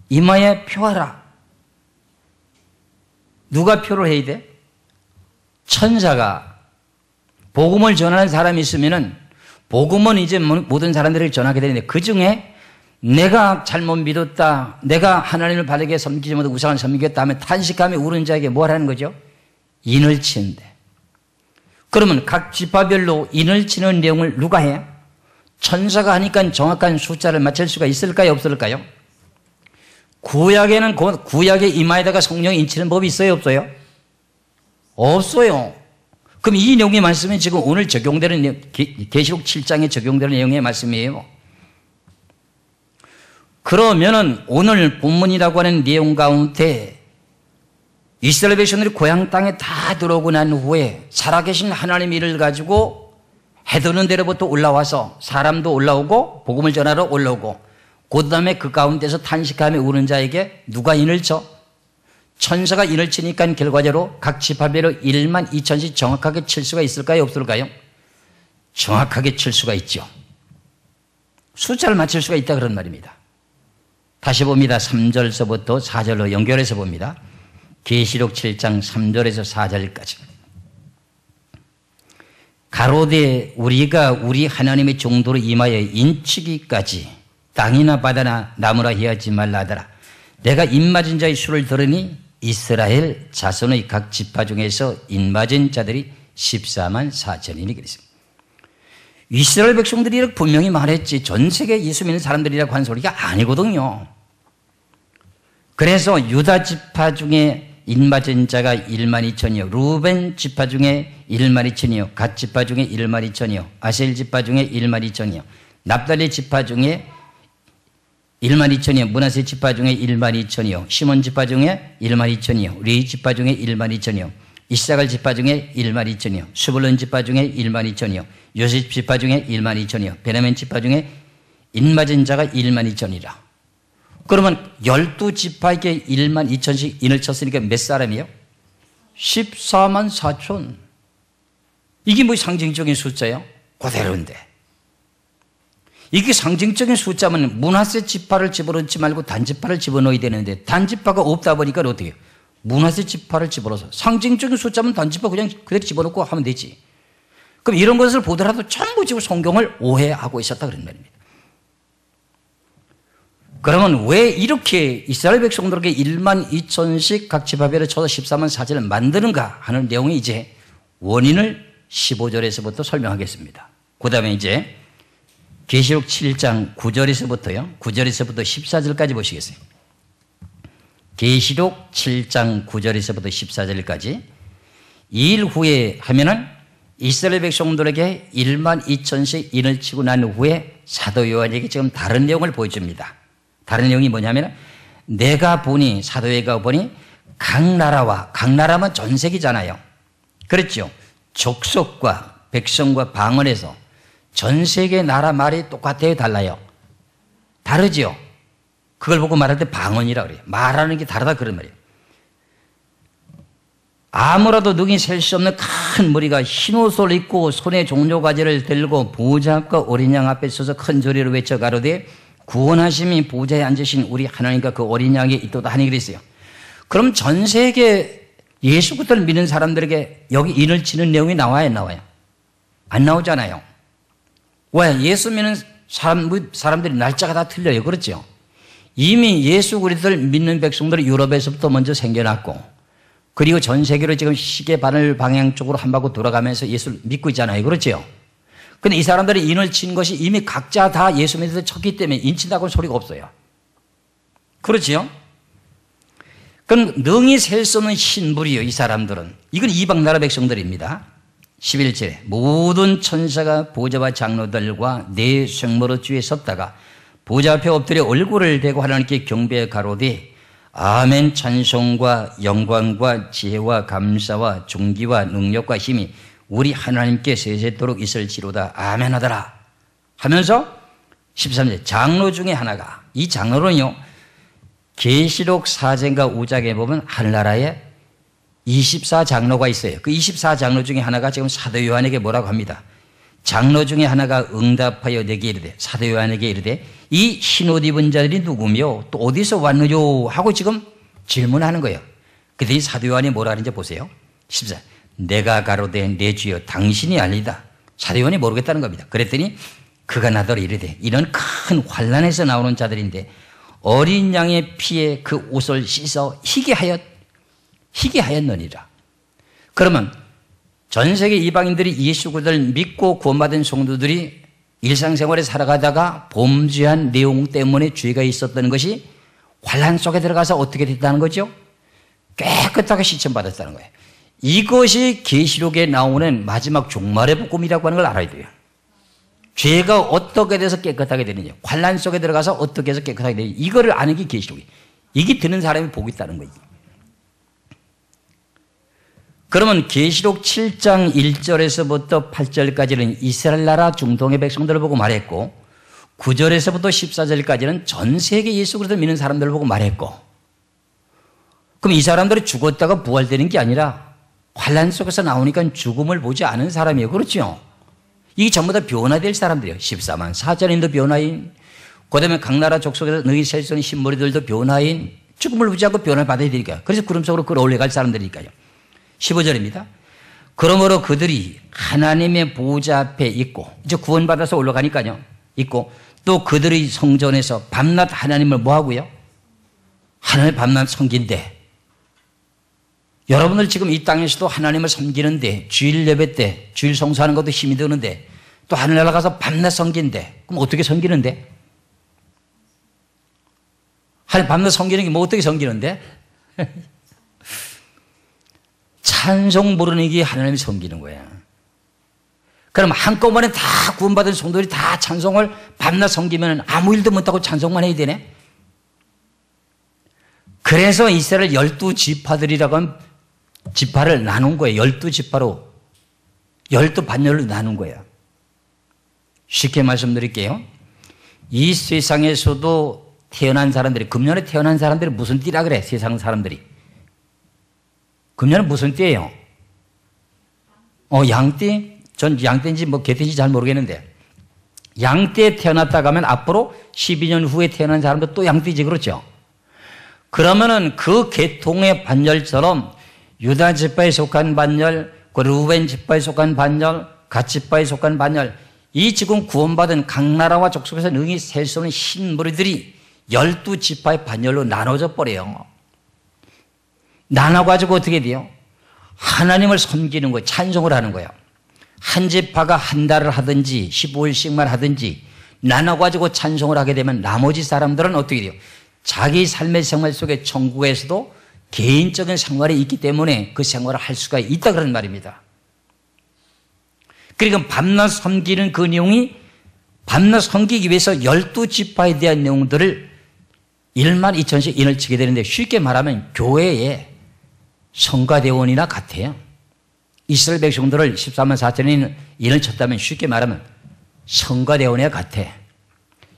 Speaker 1: 이마에 표하라. 누가 표를 해야 돼? 천사가. 복음을 전하는 사람이 있으면은 복음은 이제 모든 사람들에게 전하게 되는데 그 중에 내가 잘못 믿었다, 내가 하나님을 바르게 섬기지 못하고 우상을 섬기겠다 하면 탄식하며 우는 자에게 뭘 하는 거죠? 인을 치는데. 그러면 각 지파별로 인을 치는 내용을 누가 해? 천사가 하니까 정확한 숫자를 맞출 수가 있을까요? 없을까요? 구약에는 구약의 이마에다가 성령이 인치는 법이 있어요? 없어요? 없어요. 그럼 이 내용의 말씀이 지금 오늘 적용되는 계시록 7장에 적용되는 내용의 말씀이에요. 그러면은 오늘 본문이라고 하는 내용 가운데 이스라엘 백성들이 고향 땅에 다 들어오고 난 후에 살아계신 하나님의 일을 가지고 해도는 데로부터 올라와서 사람도 올라오고 복음을 전하러 올라오고 그 다음에 그 가운데서 탄식하며 우는 자에게 누가 인을 쳐? 천사가 인을 치니까 결과적으로 각 지파별로 1만 2천씩 정확하게 칠 수가 있을까요? 없을까요? 정확하게 칠 수가 있죠. 숫자를 맞출 수가 있다 그런 말입니다. 다시 봅니다. 3절서부터 4절로 연결해서 봅니다. 계시록 7장 3절에서 4절까지. 가로되 우리가 우리 하나님의 정도로 임하여 인치기까지 땅이나 바다나 나무라 해하지 말라 하더라. 내가 인맞은 자의 수를 들으니 이스라엘 자손의 각 지파 중에서 인맞은 자들이 14만 4천이니 그랬습니다. 이스라엘 백성들이 분명히 말했지 전 세계 예수 믿는 사람들이라고 한 소리가 아니거든요. 그래서 유다 지파 중에 인맞은 자가 1만 2천이요, 루벤 지파 중에 1만 2천이요, 갓 지파 중에 1만 2천이요, 아셀 지파 중에 1만 2천이요, 납달리 지파 중에 1만 2천이요, 므낫세 지파 중에 1만 2천이요, 시몬 지파 중에 1만 2천이요, 레위 지파 중에 1만 2천이요, 이사갈 지파 중에 1만 2천이요, 스불론 지파 중에 1만 2천이요, 요셉 지파 중에 1만 2천이요, 베냐민 지파 중에 인맞은 자가 1만 2천이라. 그러면 12지파에게 1만 2천씩 인을 쳤으니까 몇 사람이에요? 14만 4천. 이게 뭐 상징적인 숫자예요? 그대로인데. 이게 상징적인 숫자면 므낫세 지파를 집어넣지 말고 단지파를 집어넣어야 되는데 단지파가 없다 보니까 어떻게 해요? 므낫세 지파를 집어넣어서 상징적인 숫자면 단지파 그냥 그대로 집어넣고 하면 되지. 그럼 이런 것을 보더라도 전부 지금 성경을 오해하고 있었다 그런 말입니다. 그러면 왜 이렇게 이스라엘 백성들에게 1만 2천씩 각 지파별에 쳐서 14만 4천을 만드는가 하는 내용이 이제 원인을 15절에서부터 설명하겠습니다. 그 다음에 이제 계시록 7장 9절에서부터요. 9절에서부터 14절까지 보시겠어요. 계시록 7장 9절에서부터 14절까지 이 일 후에 하면은 이스라엘 백성들에게 1만 2천씩 인을 치고 난 후에 사도 요한에게 지금 다른 내용을 보여줍니다. 다른 내용이 뭐냐면 내가 보니 사도회가 보니 각 나라면 전 세계잖아요. 그렇죠. 족속과 백성과 방언에서 전 세계 나라 말이 똑같아요? 달라요? 다르죠. 그걸 보고 말할 때 방언이라고 그래요. 말하는 게 다르다 그런 말이에요. 아무라도 능히 셀 수 없는 큰 무리가 흰 옷을 입고 손에 종려가지를 들고 보좌 앞과 어린 양 앞에 서서 큰 소리로 외쳐 가로되 구원하심이 보좌에 앉으신 우리 하나님과 그 어린 양이 있도다 하니 그랬어요. 그럼 전 세계 예수 그리스도를 믿는 사람들에게 여기 인을 치는 내용이 나와요, 안 나와요? 안 나오잖아요. 왜? 예수 믿는 사람들이 날짜가 다 틀려요. 그렇죠? 이미 예수 그리스도를 믿는 백성들은 유럽에서부터 먼저 생겨났고, 그리고 전 세계로 지금 시계 바늘 방향 쪽으로 한 바퀴 돌아가면서 예수를 믿고 있잖아요. 그렇죠? 근데 이 사람들이 인을 친 것이 이미 각자 다 예수 믿어서 쳤기 때문에 인친다고는 소리가 없어요. 그렇지요? 그럼 능히 셀 수 없는 신불이요, 이 사람들은. 이건 이방 나라 백성들입니다. 11절에 모든 천사가 보좌와 장로들과 내 생모로 주에 섰다가 보좌 앞에 엎드려 얼굴을 대고 하나님께 경배에 가로되 아멘. 찬송과 영광과 지혜와 감사와 존귀와 능력과 힘이 우리 하나님께 세세토록 있을지로다. 아멘 하더라 하면서 13절 장로 중에 하나가, 이 장로는요 계시록 4장과 5장에 보면 하늘나라에 24장로가 있어요. 그 24장로 중에 하나가 지금 사도 요한에게 뭐라고 합니다. 장로 중에 하나가 응답하여 내게 이르되, 사도 요한에게 이르되 이 흰옷 입은 자들이 누구며 또 어디서 왔느냐 하고 지금 질문하는 거예요. 그때 이 사도 요한이 뭐라 하는지 보세요. 14. 내가 가로되 내 주여 당신이 알리다. 사도 요한이 모르겠다는 겁니다. 그랬더니 그가 나더러 이르되 이런 큰 환난에서 나오는 자들인데 어린 양의 피에 그 옷을 씻어 희게 하였느니라. 그러면 전 세계 이방인들이 예수 그리스도를 믿고 구원받은 성도들이 일상생활에 살아가다가 범죄한 내용 때문에 죄가 있었던 것이 환난 속에 들어가서 어떻게 됐다는 거죠? 깨끗하게 씻음받았다는 거예요. 이것이 계시록에 나오는 마지막 종말의 복음이라고 하는 걸 알아야 돼요. 죄가 어떻게 돼서 깨끗하게 되느냐, 환난 속에 들어가서 어떻게 해서 깨끗하게 되느냐, 이거를 아는 게 계시록이에요. 이게 듣는 사람이 복이 있다는 거예요. 그러면 계시록 7장 1절에서부터 8절까지는 이스라엘 나라 중동의 백성들을 보고 말했고, 9절에서부터 14절까지는 전 세계 예수 그리스도를 믿는 사람들을 보고 말했고, 그럼 이 사람들이 죽었다가 부활되는 게 아니라 환난 속에서 나오니까 죽음을 보지 않은 사람이에요. 그렇죠? 이게 전부 다 변화될 사람들이에요. 14만 4천인도 변화인, 그 다음에 각 나라 족속에서 너희 셀 수 있는 신무리들도 변화인, 죽음을 보지 않고 변화를 받아야 되니까요. 그래서 구름 속으로 끌어올려갈 사람들이니까요. 15절입니다. 그러므로 그들이 하나님의 보좌 앞에 있고, 이제 구원받아서 올라가니까요. 있고, 또 그들의 성전에서 밤낮 하나님을 뭐 하고요? 하나님을 밤낮 섬긴대. 여러분들 지금 이 땅에서도 하나님을 섬기는데, 주일 예배 때, 주일 성수하는 것도 힘이 드는데, 또 하늘나라 가서 밤낮 섬긴대. 그럼 어떻게 섬기는데? 하나님 밤낮 섬기는 게 뭐 어떻게 섬기는데? 찬송 부르는 게 하나님이 섬기는 거야. 그럼 한꺼번에 다 구원받은 성도들이 다 찬송을 밤낮 섬기면 아무 일도 못하고 찬송만 해야 되네? 그래서 이스라엘 12지파들이라고 하는 지파를 나눈 거예요. 12지파로 12반열로 나눈 거예요. 쉽게 말씀드릴게요. 이 세상에서도 태어난 사람들이, 금년에 태어난 사람들이 무슨 띠라 그래? 세상 사람들이. 금년은 무슨 띠예요? 양띠? 전 양띠인지 뭐 개띠인지 잘 모르겠는데, 양띠에 태어났다가 하면 앞으로 12년 후에 태어난 사람도 또 양띠지, 그렇죠? 그러면은 그 계통의 반열처럼 유다 지파에 속한 반열, 루벤 지파에 속한 반열, 갓 지파에 속한 반열, 이 지금 구원받은 각 나라와 족속에서 능히 셀 수 없는 신무리들이 12지파의 반열로 나눠져 버려요. 나눠가지고 어떻게 돼요? 하나님을 섬기는 거예요. 찬송을 하는 거예요. 한 지파가 한 달을 하든지 15일씩만 하든지 나눠가지고 찬송을 하게 되면 나머지 사람들은 어떻게 돼요? 자기 삶의 생활 속에 천국에서도 개인적인 생활이 있기 때문에 그 생활을 할 수가 있다 그런 말입니다. 그러니까 밤낮 섬기는 그 내용이, 밤낮 섬기기 위해서 12지파에 대한 내용들을 1만 2천씩 인을 치게 되는데, 쉽게 말하면 교회에 성가대원이나 같아요. 이스라엘 백성들을 14만 4천인 인을 쳤다면 쉽게 말하면 성가대원이나 같아.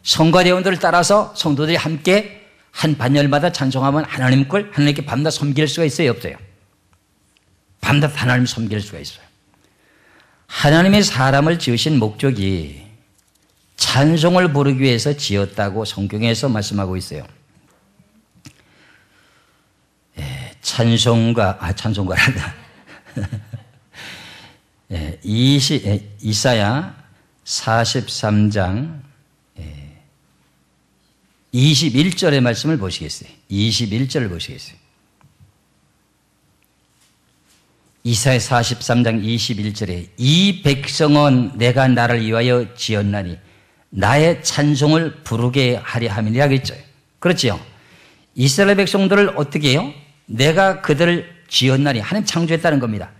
Speaker 1: 성가대원들을 따라서 성도들이 함께 한 반열마다 찬송하면 하나님께 밤낮 섬길 수가 있어요, 없어요? 밤낮 하나님 섬길 수가 있어요. 하나님의 사람을 지으신 목적이 찬송을 부르기 위해서 지었다고 성경에서 말씀하고 있어요. 찬송가란다. 이사야 43장 21절의 말씀을 보시겠어요? 21절을 보시겠어요? 이사야 43장 21절에 이 백성은 내가 나를 위하여 지었나니 나의 찬송을 부르게 하려 함이라 하겠죠. 그렇지요? 이스라엘 백성들을 어떻게 해요? 내가 그들을 지었나니 하나님 창조했다는 겁니다.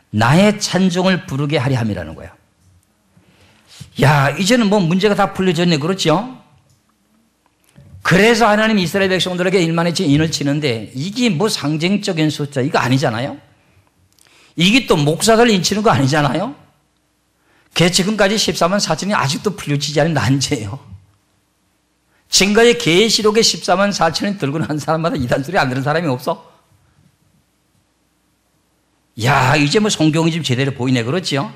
Speaker 1: 나의 찬송을 부르게 하려 함이라는 거예요. 야, 이제는 뭐 문제가 다 풀려졌네. 그렇죠? 그래서 하나님 이스라엘 백성들에게 1만의 인을 치는데 이게 뭐 상징적인 숫자 이거 아니잖아요. 이게 또 목사들 인치는 거 아니잖아요. 지금까지 14만 4천이 아직도 풀려지지 않은 난제예요. 지금까지 계시록에 14만 4천이 들고 난 사람마다 이단 소리 안 들은 사람이 없어? 야, 이제 뭐 성경이 좀 제대로 보이네. 그렇지요?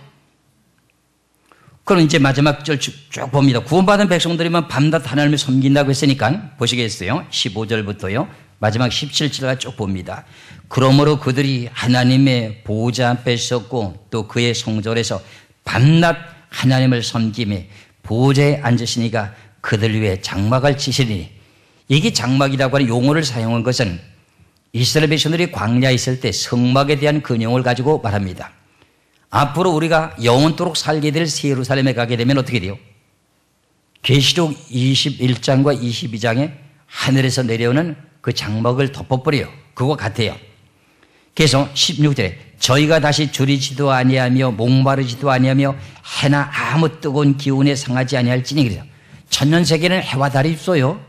Speaker 1: 그럼 이제 마지막 절 쭉 봅니다. 구원받은 백성들이면 밤낮 하나님을 섬긴다고 했으니까 보시겠어요? 15절부터요. 마지막 17절까지 쭉 봅니다. 그러므로 그들이 하나님의 보호자 앞에 섰고 또 그의 성전에서 밤낮 하나님을 섬김에 보호자에 앉으시니까 그들 위해 장막을 치시니, 이게 장막이라고 하는 용어를 사용한 것은 이스라엘 백성들이 광야에 있을 때 성막에 대한 근용을 가지고 말합니다. 앞으로 우리가 영원토록 살게 될 새 예루살렘에 가게 되면 어떻게 돼요? 계시록 21장과 22장에 하늘에서 내려오는 그 장막을 덮어버려요. 그거 같아요. 그래서 16절에 저희가 다시 줄이지도 아니하며 목마르지도 아니하며 해나 아무 뜨거운 기운에 상하지 아니할지니, 그래서 천년 세계는 해와 달이 있어요.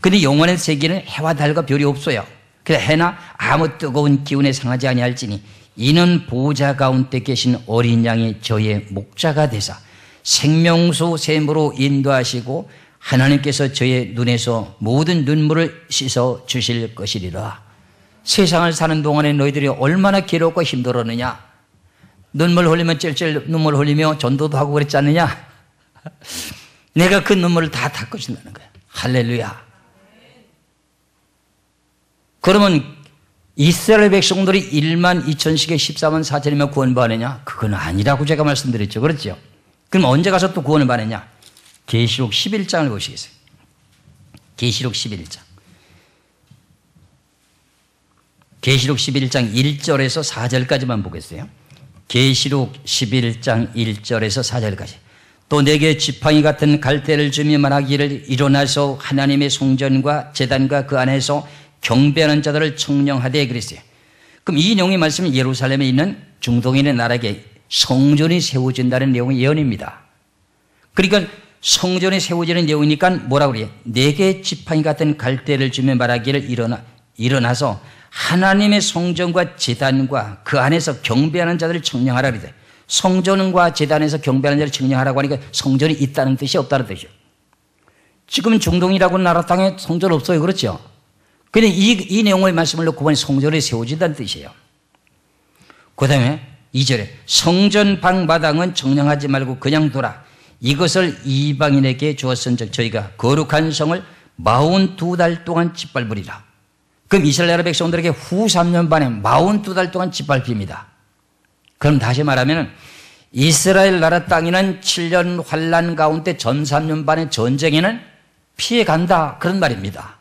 Speaker 1: 근데 영원한 세계는 해와 달과 별이 없어요. 그래서 해나 아무 뜨거운 기운에 상하지 아니할지니 이는 보호자 가운데 계신 어린 양이 저의 목자가 되사 생명수 샘으로 인도하시고 하나님께서 저의 눈에서 모든 눈물을 씻어 주실 것이리라. 세상을 사는 동안에 너희들이 얼마나 괴롭고 힘들었느냐. 눈물 흘리면 찔찔 눈물 흘리며 전도도 하고 그랬지 않느냐. 내가 그 눈물을 다 닦아준다는 거야. 할렐루야. 그러면 이스라엘 백성들이 1만 2천씩에 14만 4천이면 구원 받느냐? 그건 아니라고 제가 말씀드렸죠. 그렇죠? 그럼 언제 가서 또 구원을 받느냐? 계시록 11장을 보시겠어요? 계시록 11장. 계시록 11장 1절에서 4절까지만 보겠어요. 계시록 11장 1절에서 4절까지. 또 내게 지팡이 같은 갈대를 주며 말하기를 일어나서 하나님의 성전과 제단과 그 안에서 경배하는 자들을 청령하되 그랬어요. 그럼 이 내용의 말씀은 예루살렘에 있는 중동인의 나라에게 성전이 세워진다는 내용의 예언입니다. 그러니까 성전이 세워지는 내용이니까 뭐라고 그래요? 내게 지팡이 같은 갈대를 주며 말하기를 일어나서 하나님의 성전과 제단과 그 안에서 경배하는 자들을 청령하라 그래요. 성전과 제단에서 경배하는 자를 청령하라고 하니까 성전이 있다는 뜻이 없다는 뜻이죠. 지금 중동이라고 하는 나라 땅에 성전 없어요. 그렇죠? 근데 이 내용의 말씀을 놓고 보니 성전이 세워진다는 뜻이에요. 그 다음에 2절에 성전 방마당은 청량하지 말고 그냥 둬라. 이것을 이방인에게 주었은즉 저희가 거룩한 성을 42달 동안 짓밟으리라. 그럼 이스라엘 백성들에게 후 3년 반에 42달 동안 짓밟힙니다. 그럼 다시 말하면 이스라엘 나라 땅에는 7년 환란 가운데 전 3년 반의 전쟁에는 피해간다. 그런 말입니다.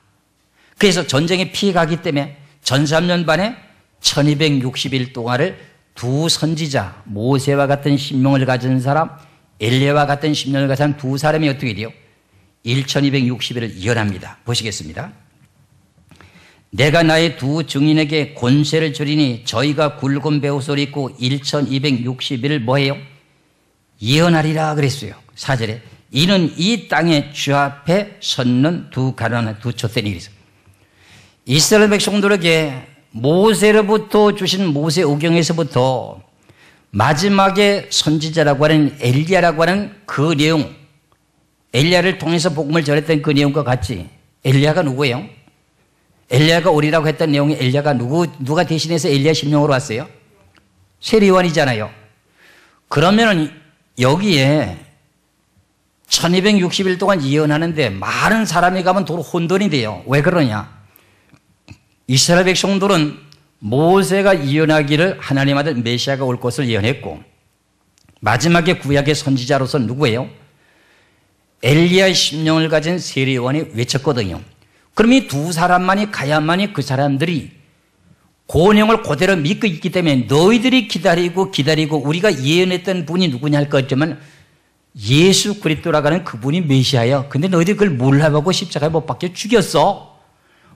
Speaker 1: 그래서 전쟁에 피해가기 때문에 전 3년 반에 1260일 동안을 두 선지자 모세와 같은 신명을 가진 사람, 엘리야와 같은 신명을 가진 두 사람이 어떻게 돼요? 1260일을 이어납니다. 보시겠습니다. 내가 나의 두 증인에게 권세를 주리니 저희가 굵은 베옷을 입고 1260일을 뭐해요? 예언하리라 그랬어요. 4절에 이는 이 땅의 주 앞에 섰는 두 가난한 두 촛대니 그랬어요. 이스라엘 백성들에게 모세로부터 주신 모세 오경에서부터 마지막에 선지자라고 하는 엘리야라고 하는 그 내용, 엘리야를 통해서 복음을 전했던 그 내용과 같이 엘리야가 누구예요? 엘리야가 오리라고 했던 내용이 엘리야가 누가 대신해서 엘리야 신명으로 왔어요? 세례요한이잖아요. 그러면 여기에 1260일 동안 예언하는데 많은 사람이 가면 도로 혼돈이 돼요. 왜 그러냐? 이스라엘 백성들은 모세가 예언하기를 하나님 아들 메시아가 올 것을 예언했고, 마지막에 구약의 선지자로서 누구예요? 엘리야의 심령을 가진 세례요한이 외쳤거든요. 그럼 이 두 사람만이 가야만이 그 사람들이 권형을 그대로 믿고 있기 때문에 너희들이 기다리고 우리가 예언했던 분이 누구냐 할 것 같지만 예수 그리스도라고 하는 그분이 메시아예요. 근데 너희들이 그걸 몰라보고 십자가에 못 박혀 죽였어.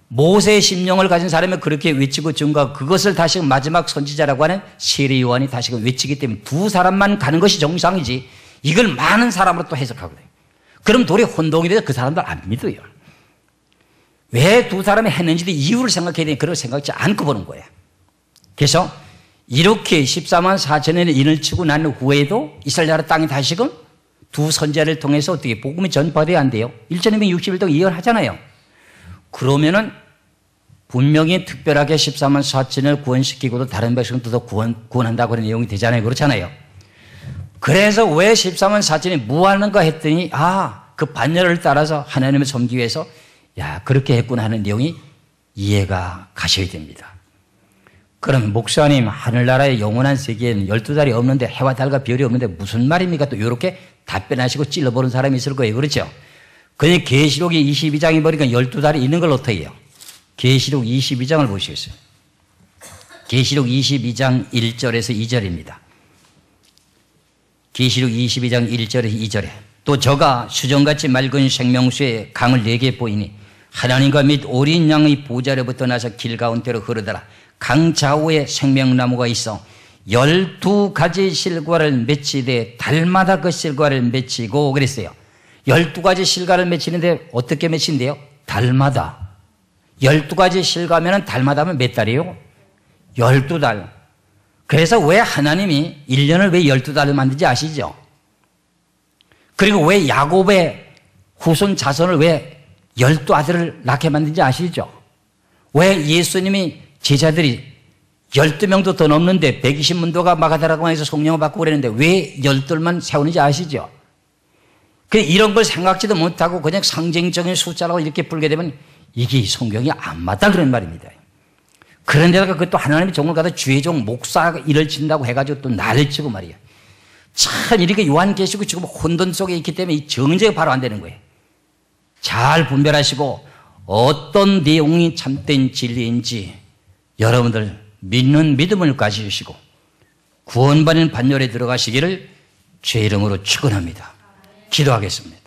Speaker 1: 모세의 심령을 가진 사람이 그렇게 외치고 증거하고 그것을 다시금 마지막 선지자라고 하는 세례 요한이 다시금 외치기 때문에 두 사람만 가는 것이 정상이지 이걸 많은 사람으로 또 해석하거든요. 그럼 도리 혼동이 돼서 그 사람들 안 믿어요. 왜 두 사람이 했는지도 이유를 생각해야 되니 그걸 생각지 않고 보는 거예요. 그래서 이렇게 14만 4천년의 인을 치고 난 후에도 이스라엘 나라 땅이 다시금 두 선지자를 통해서 어떻게 복음이 전파돼야 한대요. 1260일 동안 예언하잖아요. 그러면은 분명히 특별하게 14만 4천을 구원시키고도 다른 백성들도 구원한다고 그런 내용이 되잖아요. 그렇잖아요. 그래서 왜 14만 4천이 무하는가 했더니 그 반열을 따라서 하나님을 섬기기 위해서 그렇게 했구나 하는 내용이 이해가 가셔야 됩니다. 그럼 목사님 하늘나라의 영원한 세계에는 12달이 없는데 해와 달과 별이 없는데 무슨 말입니까? 또 이렇게 답변하시고 찔러보는 사람이 있을 거예요. 그렇죠? 그냥 계시록이 22장이 보니까 12달이 있는 걸 어떻게 해요? 계시록 22장을 보시겠어요? 계시록 22장 1절에서 2절입니다. 계시록 22장 1절에서 2절에 또 저가 수정같이 맑은 생명수의 강을 4개 보이니 하나님과 및 어린 양의 보좌로부터 나서 길 가운데로 흐르더라. 강 좌우에 생명나무가 있어 12가지 실과를 맺히되 달마다 그 실과를 맺히고 그랬어요. 12가지 실과를 맺히는데 어떻게 맺힌대요? 달마다. 12가지 실과면 달마다 하면 몇 달이에요? 12달. 그래서 왜 하나님이 1년을 왜 12달을 만든지 아시죠? 그리고 왜 야곱의 후손 자손을 왜 12아들을 낳게 만든지 아시죠? 왜 예수님이 제자들이 12명도 더 넘는데 120문도가 마가다라고 해서 성령을 받고 그랬는데 왜 12만 세우는지 아시죠? 이런 걸 생각지도 못하고 그냥 상징적인 숫자라고 이렇게 풀게 되면 이게 성경이 안 맞다 그런 말입니다. 그런데다가 그것도 하나님의 종을 갖다 주의 종 목사가 일을 친다고 해가지고 또 나를 치고 말이야. 참 이렇게 요한계시록 지금 혼돈 속에 있기 때문에 이 정죄가 바로 안 되는 거예요. 잘 분별하시고 어떤 내용이 참된 진리인지 여러분들 믿는 믿음을 가지시고 구원받는 반열에 들어가시기를 주의 이름으로 축원합니다. 기도하겠습니다.